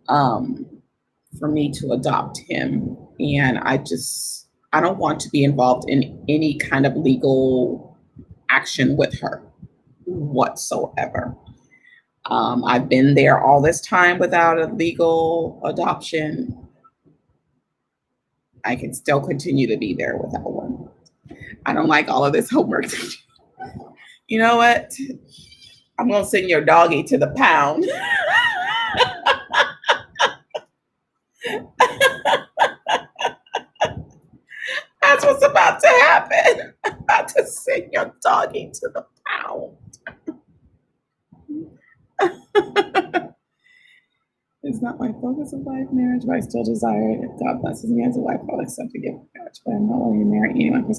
um, for me to adopt him. And I don't want to be involved in any kind of legal action with her whatsoever. I've been there all this time without a legal adoption. I can still continue to be there without one. I don't like all of this homework. You know what? I'm going to send your doggy to the pound. That's what's about to happen. I'm about to send your doggy to the pound. It's not my focus of life, marriage, but I still desire it. If God blesses me as a wife, I'll accept the gift of marriage, but I'm not willing to marry anyone.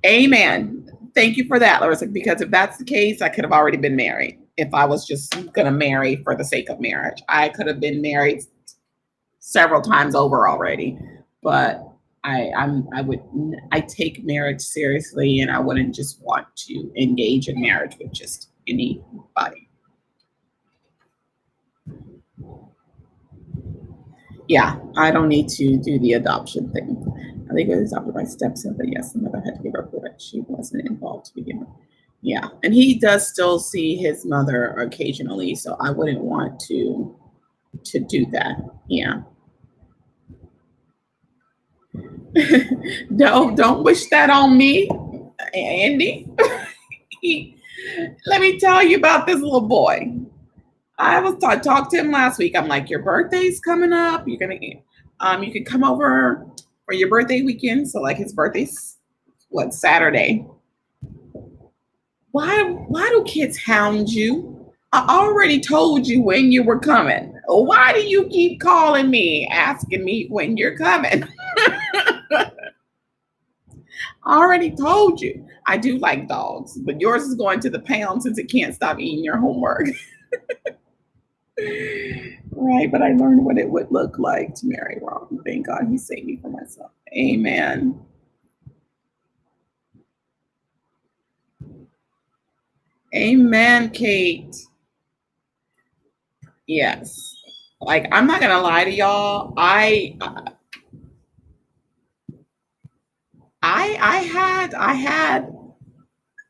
Amen. Thank you for that, Larissa, because if that's the case, I could have already been married. If I was just going to marry for the sake of marriage, I could have been married several times over already. But I take marriage seriously, and I wouldn't just want to engage in marriage with just anybody. Yeah, I don't need to do the adoption thing. I think it was adopted by stepson, but yes, the mother had to give up her rights. She wasn't involved to begin with. Yeah, and he does still see his mother occasionally, so I wouldn't want to do that. Yeah. Don't wish that on me, Andy. Let me tell you about this little boy. I was talked to him last week. I'm like, your birthday's coming up. You're gonna you can come over for your birthday weekend. So like his birthday's Saturday. Why do kids hound you? I already told you when you were coming. Why do you keep calling me, asking me when you're coming? I already told you. I do like dogs, but yours is going to the pound since it can't stop eating your homework. Right, but I learned what it would look like to marry wrong. Thank God he saved me from myself. Amen. Amen, Kate. Yes. Like I'm not gonna lie to y'all. I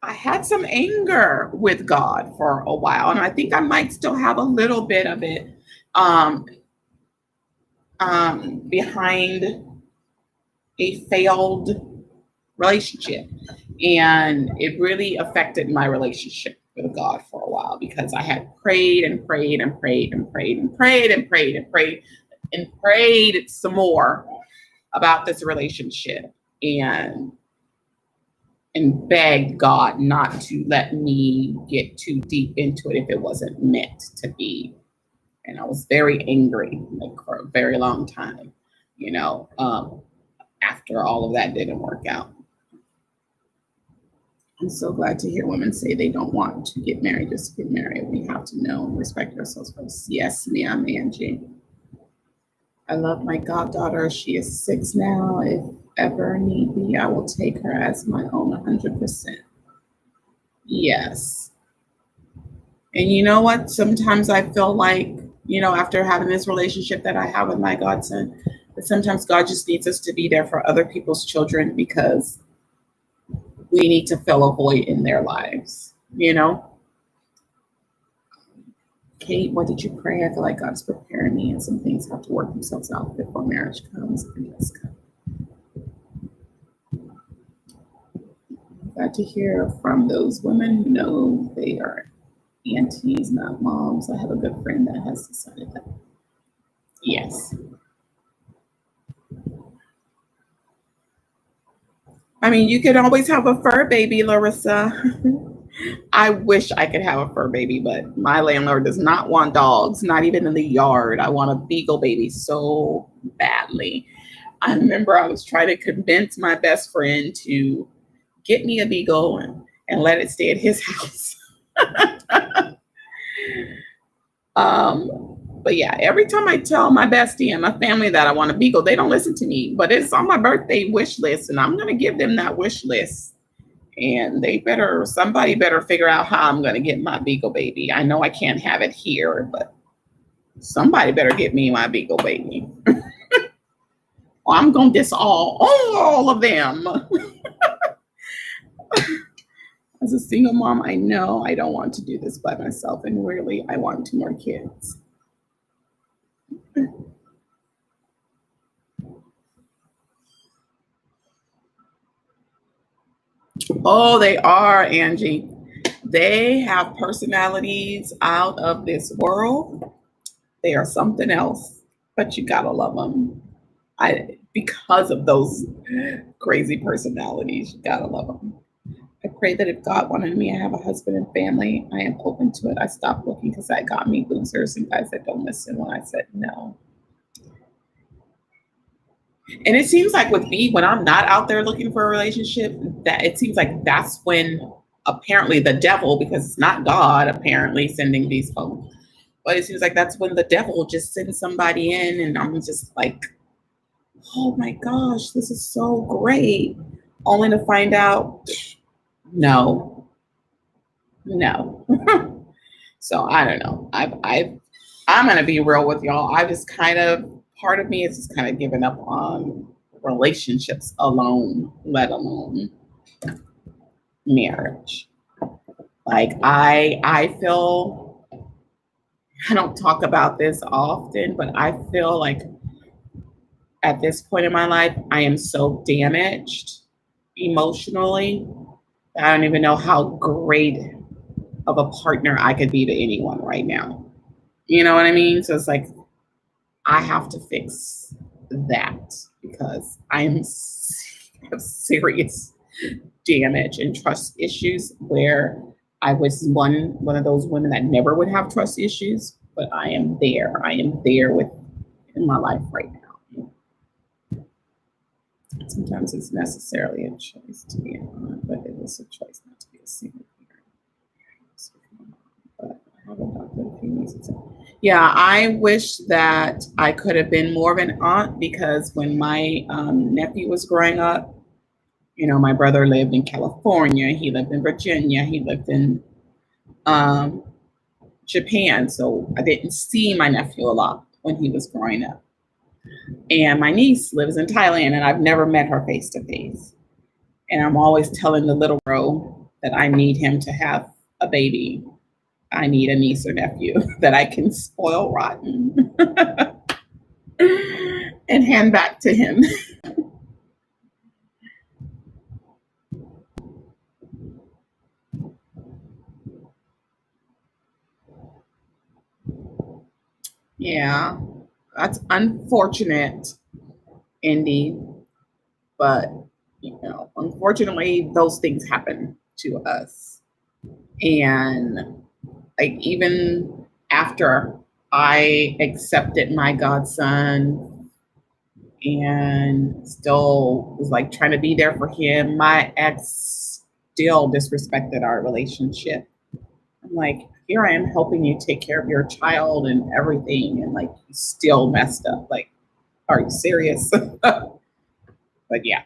had some anger with God for a while, and I think I might still have a little bit of it um, behind a failed relationship, and it really affected my relationship with God for a while because I had prayed and prayed and prayed and prayed and prayed and prayed and prayed and prayed some more about this relationship and begged God not to let me get too deep into it if it wasn't meant to be. And I was very angry, like for a very long time, you know, after all of that didn't work out. I'm so glad to hear women say they don't want to get married just to get married. We have to know and respect ourselves first. Yes, ma'am, Angie. I love my goddaughter. She is 6 now. If ever need be, I will take her as my own 100%. Yes. And you know what? Sometimes I feel like, after having this relationship that I have with my godson, that sometimes God just needs us to be there for other people's children because we need to fill a void in their lives, Kate, what did you pray? I feel like God's preparing me and some things have to work themselves out before marriage comes. Yes, glad to hear from those women who know they are aunties, not moms. I have a good friend that has decided that. Yes. I mean, you could always have a fur baby, Larissa. I wish I could have a fur baby, but my landlord does not want dogs, not even in the yard. I want a beagle baby so badly. I remember I was trying to convince my best friend to get me a beagle and let it stay at his house. But yeah, every time I tell my bestie and my family that I want a beagle, they don't listen to me. But it's on my birthday wish list, and I'm gonna give them that wish list. And somebody better figure out how I'm gonna get my beagle baby. I know I can't have it here, but somebody better get me my beagle baby. Or I'm gonna diss all of them. As a single mom, I know I don't want to do this by myself, and really, I want 2 more kids. Oh, they are, Angie. They have personalities out of this world. They are something else, but you gotta love them. Because of those crazy personalities, you gotta love them. I pray that if God wanted me to have a husband and family, I am open to it. I stopped looking because that got me losers and guys that don't listen when I said no. And it seems like with me, when I'm not out there looking for a relationship, that it seems like that's when apparently the devil, because it's not God apparently sending these folks, but it seems like that's when the devil just sends somebody in, and I'm just like, oh my gosh, this is so great, only to find out, no, no. So I don't know. I'm gonna be real with y'all. I just kind of part of me is just kind of giving up on relationships alone, let alone marriage. Like I feel I don't talk about this often, but I feel like at this point in my life, I am so damaged emotionally that I don't even know how great of a partner I could be to anyone right now. You know what I mean? So it's like I have to fix that because have serious damage and trust issues where I was one of those women that never would have trust issues, but I am there. I am there with in my life right now. Sometimes it's necessarily a choice to be on, but it is a choice not to be a single parent. But I have adopted a few nieces. Yeah, I wish that I could have been more of an aunt because when my nephew was growing up, my brother lived in California, he lived in Virginia, he lived in um, Japan. So I didn't see my nephew a lot when he was growing up. And my niece lives in Thailand, and I've never met her face to face. And I'm always telling the little girl that I need him to have a baby. I need a niece or nephew that I can spoil rotten and hand back to him. Yeah, that's unfortunate, Indy. But, unfortunately, those things happen to us. And like, even after I accepted my godson and still was like trying to be there for him, my ex still disrespected our relationship. I'm like, here I am helping you take care of your child and everything, and like, you still messed up. Like, are you serious? But yeah,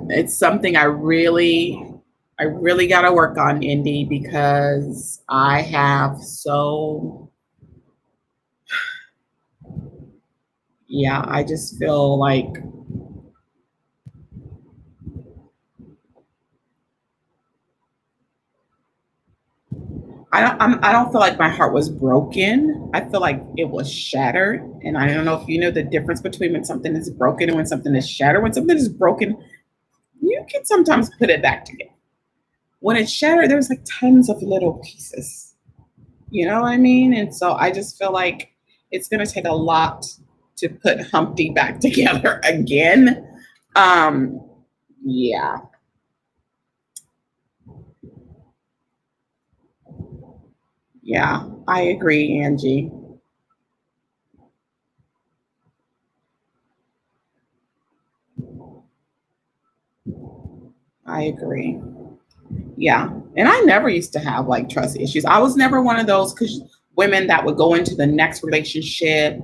it's something I really got to work on, Indy, because I have so, yeah, I just feel like I don't feel like my heart was broken. I feel like it was shattered. And I don't know if you know the difference between when something is broken and when something is shattered. When something is broken, you can sometimes put it back together. When it's shattered, there's like tons of little pieces. You know what I mean? And so I just feel like it's going to take a lot to put Humpty back together again. Um, yeah, yeah, I agree, Angie. I agree. Yeah. And I never used to have like trust issues. I was never one of those women that would go into the next relationship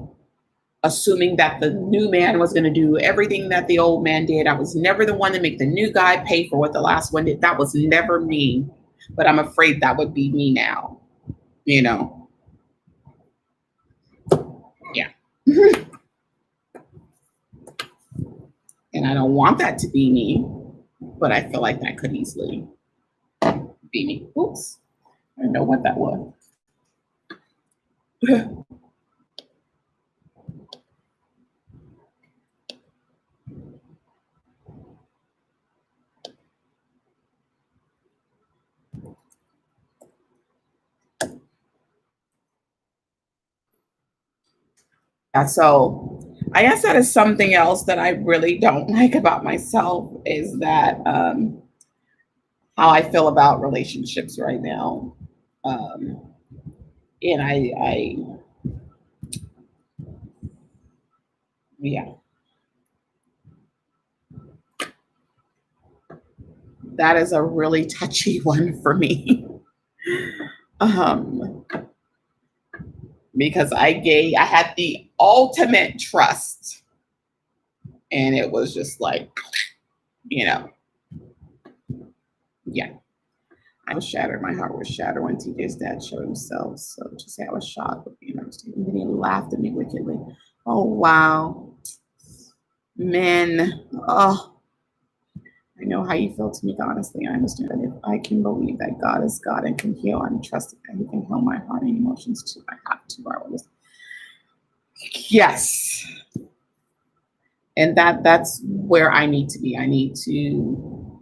assuming that the new man was going to do everything that the old man did. I was never the one to make the new guy pay for what the last one did. That was never me. But I'm afraid that would be me now, you know? Yeah. And I don't want that to be me, but I feel like that could easily be me. Oops. I don't know what that was. Yeah, so I guess that is something else that I really don't like about myself is that how I feel about relationships right now. Um, and yeah, that is a really touchy one for me. um, because I had the ultimate trust, and it was just like, you know, yeah. I was shattered. My heart was shattered when TJ's dad showed himself. So to say I was shocked would be an understatement. And then he laughed at me wickedly. Oh wow, men. Oh, I know how you feel to me. Honestly, I understand that if I can believe that God is God and can heal, I'm trusting that He can heal my heart and emotions too. I have to. I will. Yes, and that's where I need to be. I need to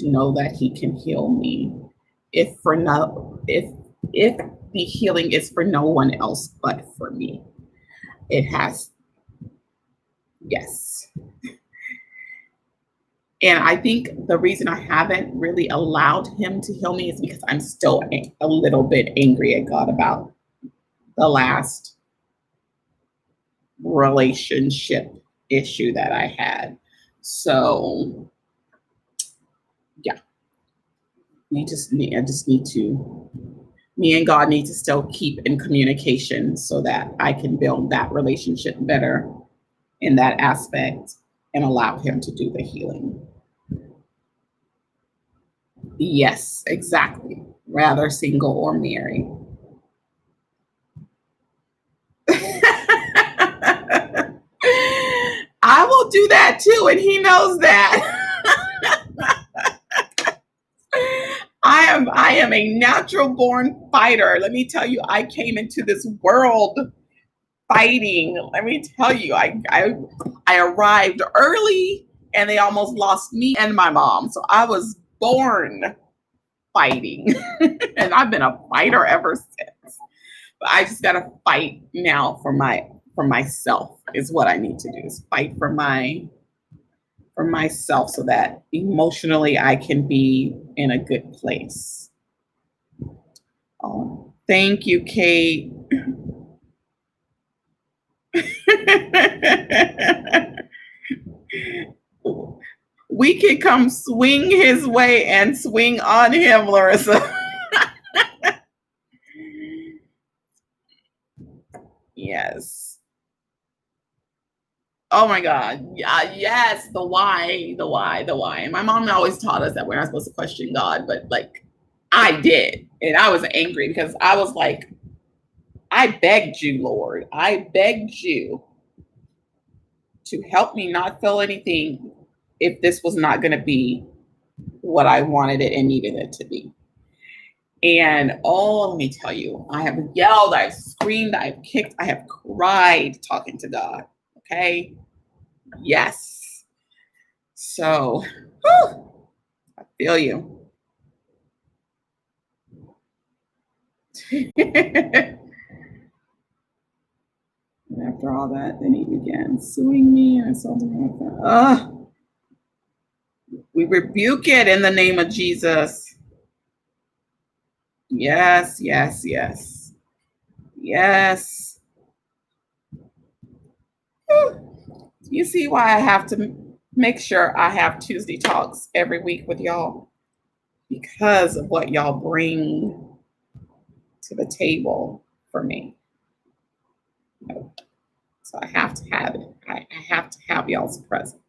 know that He can heal me. If for no, if the healing is for no one else but for me, it has. Yes. And I think the reason I haven't really allowed Him to heal me is because I'm still a little bit angry at God about the last relationship issue that I had. So yeah, I just need to, me and God need to still keep in communication so that I can build that relationship better in that aspect and allow him to do the healing. Yes, exactly. Rather single or married. I will do that too, and he knows that. I am a natural born fighter. Let me tell you, I came into this world fighting. Let me tell you, I arrived early and they almost lost me and my mom. So I was born fighting. And I've been a fighter ever since. But I just gotta fight now for myself is what I need to do, is fight for myself so that emotionally I can be in a good place. Oh, thank you, Kate. We can come swing his way and swing on him, Larissa. Yes. Oh my God. Yeah, yes. The why, the why, the why. My mom always taught us that we're not supposed to question God, but like I did. And I was angry because I was like, I begged you, Lord. I begged you to help me not feel anything if this was not going to be what I wanted it and needed it to be. And oh, let me tell you, I have yelled, I've screamed, I've kicked, I have cried talking to God. Okay. Yes. So, whew, I feel you. And after all that, then he began suing me and something like that. We rebuke it in the name of Jesus. Yes, yes, yes. Yes. You see why I have to make sure I have Tuesday talks every week with y'all? Because of what y'all bring to the table for me. So I have to have it. I have to have y'all's presence.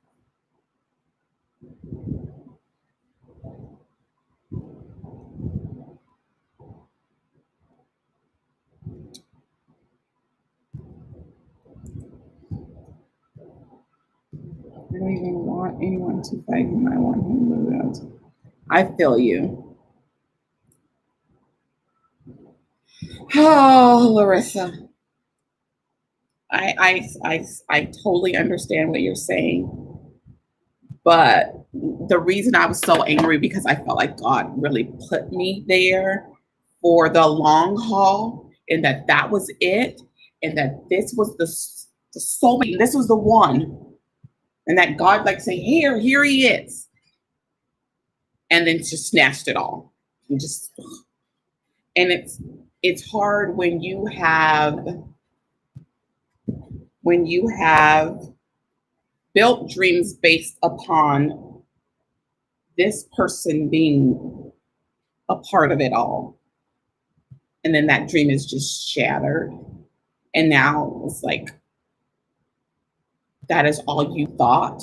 I don't even want anyone to fight him. I want him to lose. I feel you. Oh, Larissa. I totally understand what you're saying. But the reason I was so angry because I felt like God really put me there for the long haul, and that was it, and that this was the soulmate, this was the one, and that God like say, here he is, and then just snatched it all, and just, and it's hard when you have built dreams based upon this person being a part of it all, and then that dream is just shattered, and now it's like that is all you thought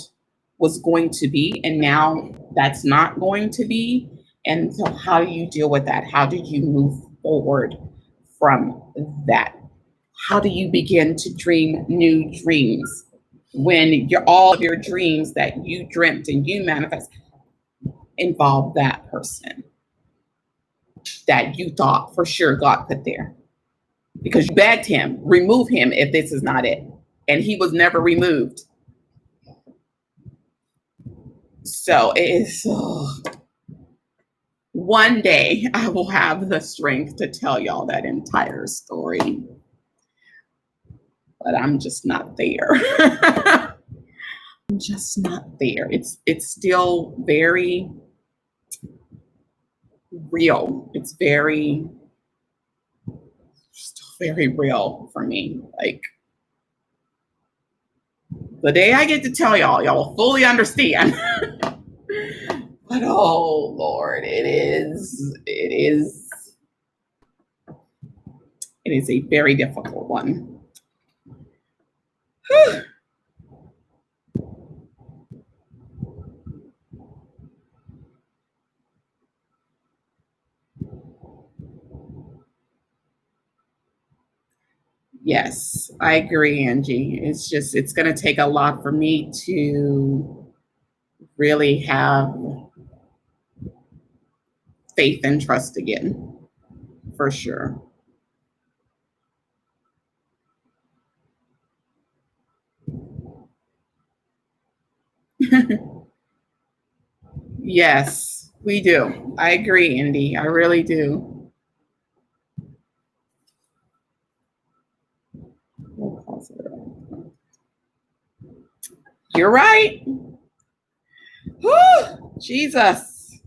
was going to be, and now that's not going to be. And so how do you deal with that? How do you move forward from that? How do you begin to dream new dreams when all of your dreams that you dreamt and you manifest involve that person that you thought for sure God put there? Because you begged him, remove him if this is not it. And he was never removed. So it is, one day I will have the strength to tell y'all that entire story, but I'm just not there. I'm just not there. It's still very real. It's still very real for me. Like The day I get to tell y'all, y'all will fully understand. But oh Lord, it is a very difficult one. Yes, I agree, Angie. It's going to take a lot for me to really have faith and trust again, for sure. Yes, we do. I agree, Indy. I really do. You're right. Whew, Jesus.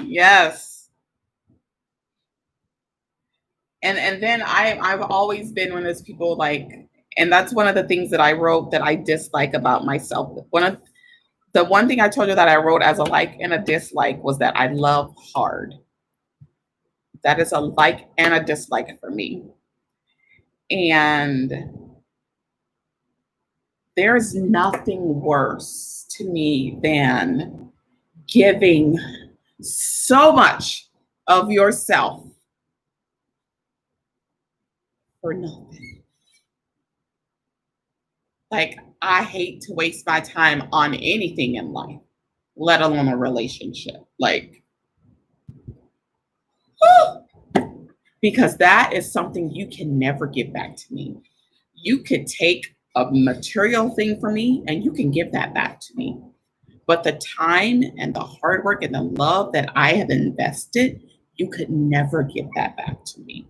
Yes. And then I've always been one of those people like, and that's one of the things that I wrote that I dislike about myself. The one thing I told you that I wrote as a like and a dislike was that I love hard. That is a like and a dislike for me. And there's nothing worse to me than giving so much of yourself for nothing. Like, I hate to waste my time on anything in life, let alone a relationship. Like, because that is something you can never give back to me. You could take a material thing from me and you can give that back to me. But the time and the hard work and the love that I have invested, you could never give that back to me.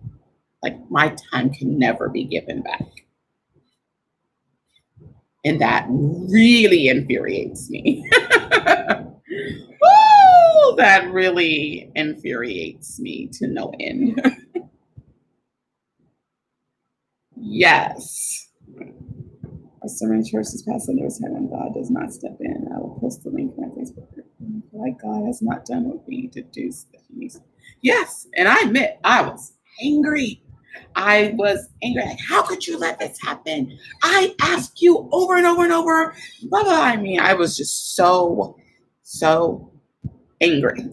Like, my time can never be given back. And that really infuriates me. Woo, that really infuriates me to no end. Yes. A sermon church is passing news heaven. God does not step in. I will post the link on my Facebook. Like, God has not done what we need to do. Yes, and I admit I was angry. I was angry. Like, how could you let this happen? I asked you over and over and over. Blah blah. I mean, I was just so angry.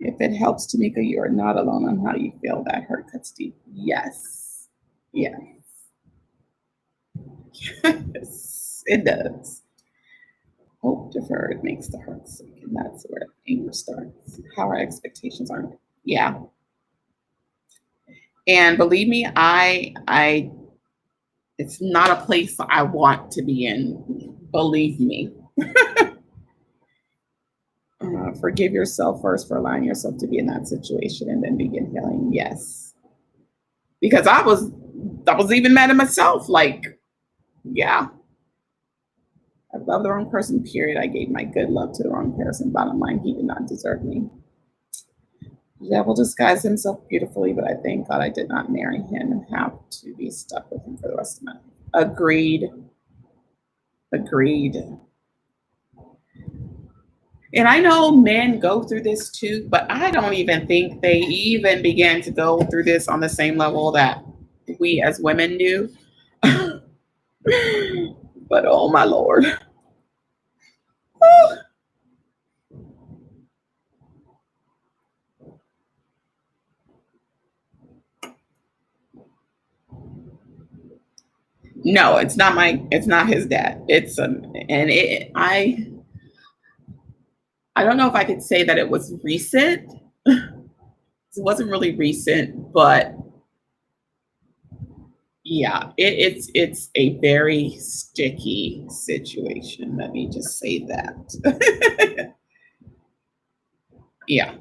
If it helps, Tamika, you are not alone on how you feel. That hurt cuts deep. Yes. Yes. Yes, it does. Hope deferred makes the heart sick, and that's where anger starts. How our expectations aren't. Yeah. And believe me, I it's not a place I want to be in. Believe me. Forgive yourself first for allowing yourself to be in that situation and then begin healing. Yes. Because I was even mad at myself. Like, yeah. I love the wrong person, period. I gave my good love to the wrong person. Bottom line, he did not deserve me. The devil disguised himself beautifully, but I thank God I did not marry him and have to be stuck with him for the rest of my life. Agreed. Agreed. And I know men go through this too, but I don't even think they even began to go through this on the same level that we as women do. But oh my Lord. No, it's not his dad. I don't know if I could say that it was recent. It wasn't really recent, but yeah, it's a very sticky situation. Let me just say that. Yeah.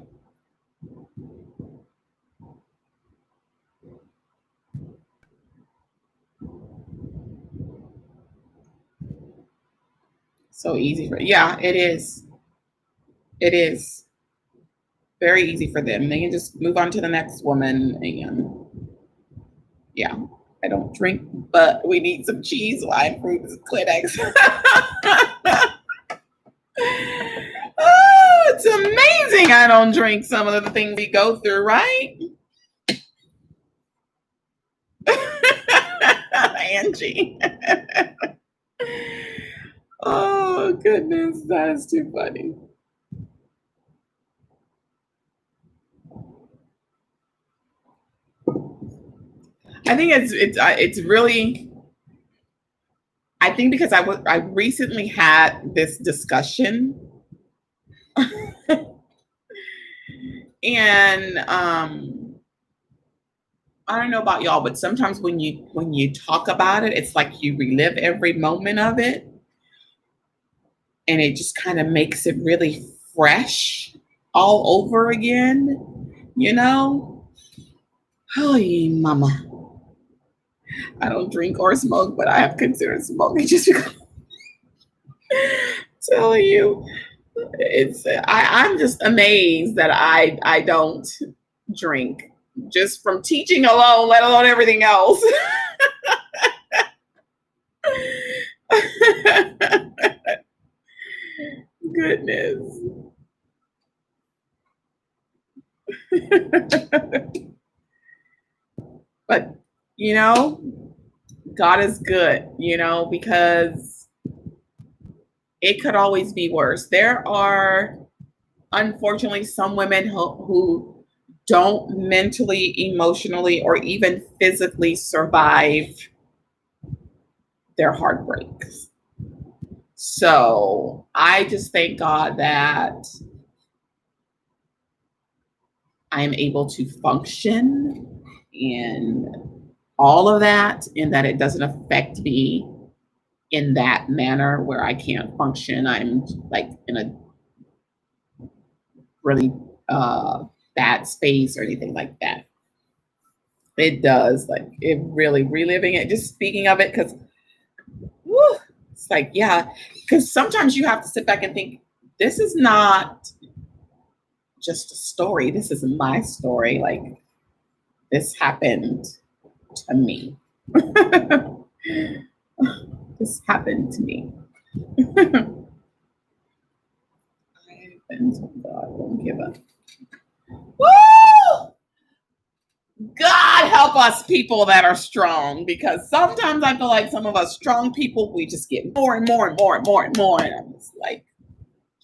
So easy for, yeah, it is. It is very easy for them. They can just move on to the next woman and yeah. I don't drink, but we need some cheese, wine, fruits, Kleenex. Oh, it's amazing I don't drink some of the things we go through, right? Angie. Oh, goodness. That is too funny. I think it's really. I think because I recently had this discussion, and I don't know about y'all, but sometimes when you talk about it, it's like you relive every moment of it, and it just kind of makes it really fresh all over again. You know? Oh, mama. I don't drink or smoke, but I have considered smoking just because telling you I'm just amazed that I don't drink just from teaching alone, let alone everything else. Goodness. But God is good, because it could always be worse. There are unfortunately some women who don't mentally, emotionally, or even physically survive their heartbreaks. So I just thank God that I am able to function in all of that, and that it doesn't affect me in that manner where I can't function. I'm like in a really bad space or anything like that. It does, like, it really reliving it, just speaking of it, because it's like, yeah, because sometimes you have to sit back and think, this is not just a story. This is my story. Like, this happened to me. This happened to me. God won't give up. Woo! God help us people that are strong, because sometimes I feel like some of us strong people, we just get more and more and more and more and more. And I'm just like,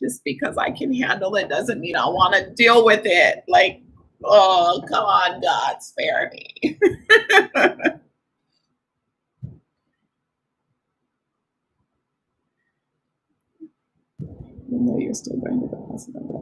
just because I can handle it doesn't mean I want to deal with it. Like, oh, come on, God, spare me. You know you're still going to the hospital.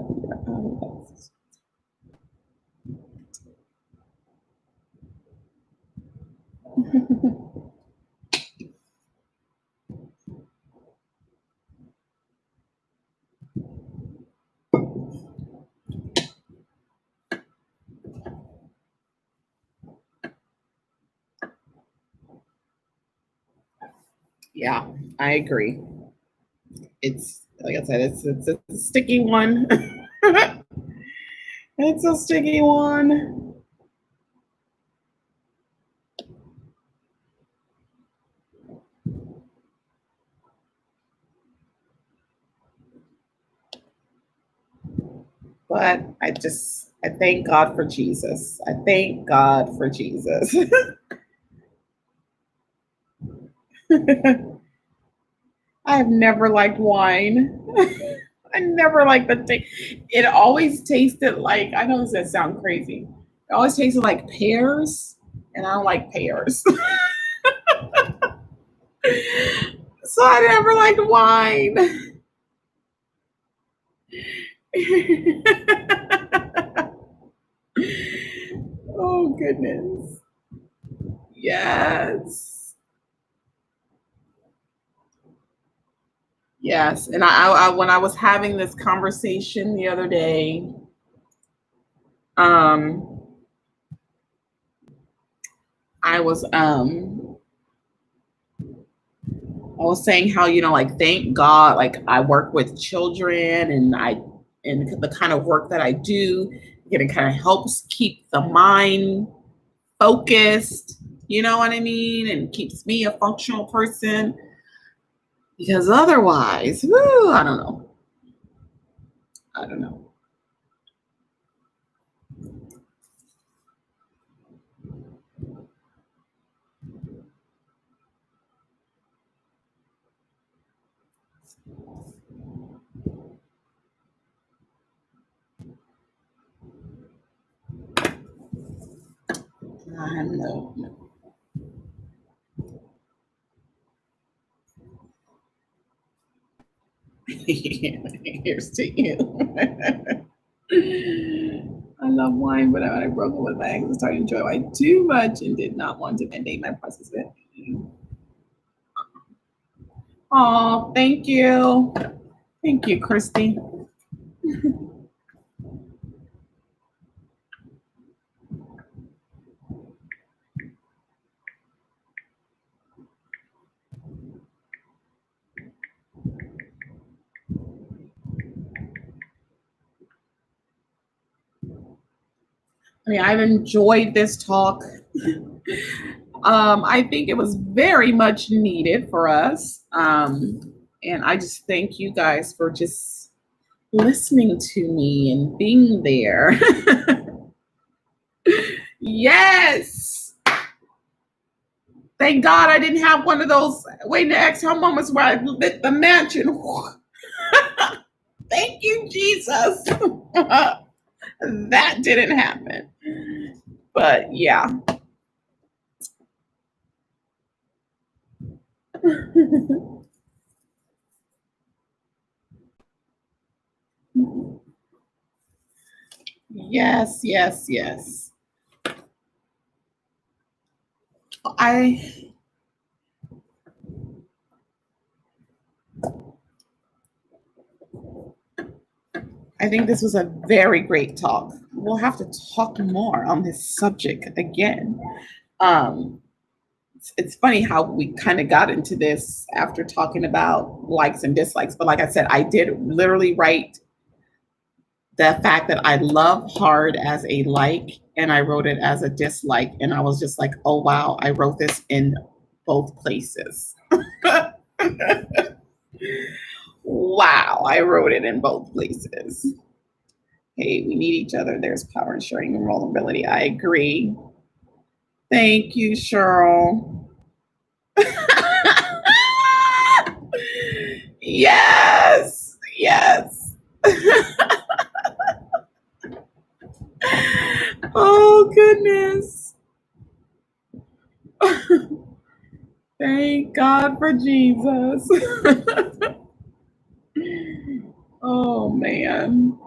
Yeah, I agree. It's like I said, it's a sticky one. It's a sticky one. But I thank God for Jesus. I thank God for Jesus. I have never liked wine. I never liked the thing. It always tasted like, I know this does sound crazy. It always tasted like pears, and I don't like pears. So I never liked wine. Oh goodness. Yes. Yes. And I when I was having this conversation the other day, um, I was um I was saying how, like, thank God, like, I work with children, and the kind of work that I do, it kind of helps keep the mind focused. You know what I mean? And keeps me a functional person. Because otherwise, whoo, I don't know. I don't know. I know. Here's to you. I love wine, but I broke it with my ex and started to enjoy wine too much and did not want to mandate my process with it. Oh, thank you. Thank you, Christy. I mean, I've enjoyed this talk. I think it was very much needed for us. And I just thank you guys for just listening to me and being there. Yes. Thank God I didn't have one of those waiting to exhale moments where I lit the mansion. Thank you, Jesus. That didn't happen. But yeah. Yes, yes, yes. I think this was a very great talk. We'll have to talk more on this subject again. Um, it's funny how we kind of got into this after talking about likes and dislikes. But like I said, I did literally write the fact that I love hard as a like, and I wrote it as a dislike. And I was just like, oh, wow, I wrote this in both places. Wow, I wrote it in both places. Hey, we need each other. There's power in sharing and vulnerability. I agree. Thank you, Cheryl. Yes, yes. Oh, goodness. Thank God for Jesus. Oh, man.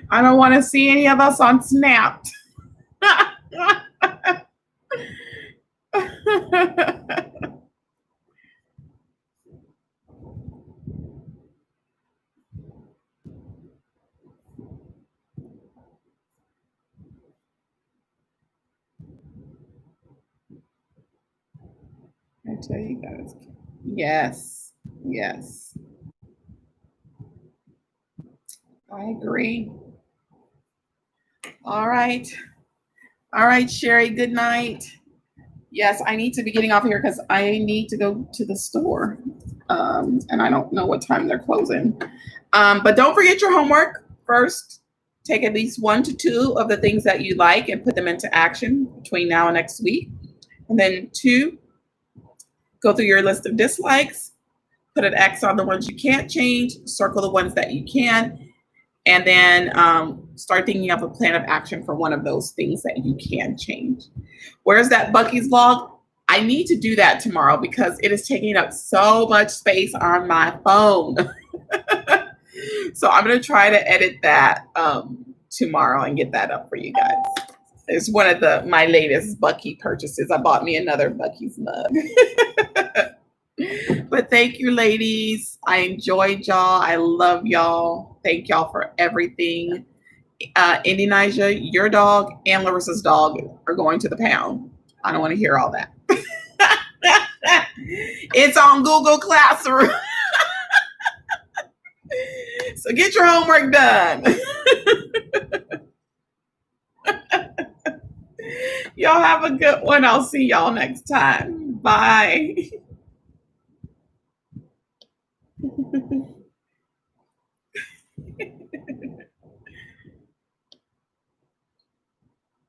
I don't want to see any of us on Snap. I tell you guys. Yes, yes. I agree. All right. All right, Sherry, good night. Yes, I need to be getting off here because I need to go to the store. And I don't know what time they're closing. But don't forget your homework. First, take at least 1 to 2 of the things that you like and put them into action between now and next week. And then 2, go through your list of dislikes, put an X on the ones you can't change, circle the ones that you can, and then start thinking of a plan of action for one of those things that you can change. Where's that Bucky's vlog? I need to do that tomorrow because it is taking up so much space on my phone. So I'm going to try to edit that tomorrow and get that up for you guys. It's one of my latest Bucky purchases. I bought me another Bucky's mug. But thank you, ladies. I enjoyed y'all. I love y'all. Thank y'all for everything. Indonesia, your dog and Larissa's dog are going to the pound. I don't want to hear all that. It's on Google Classroom. So get your homework done. Y'all have a good one. I'll see y'all next time. Bye.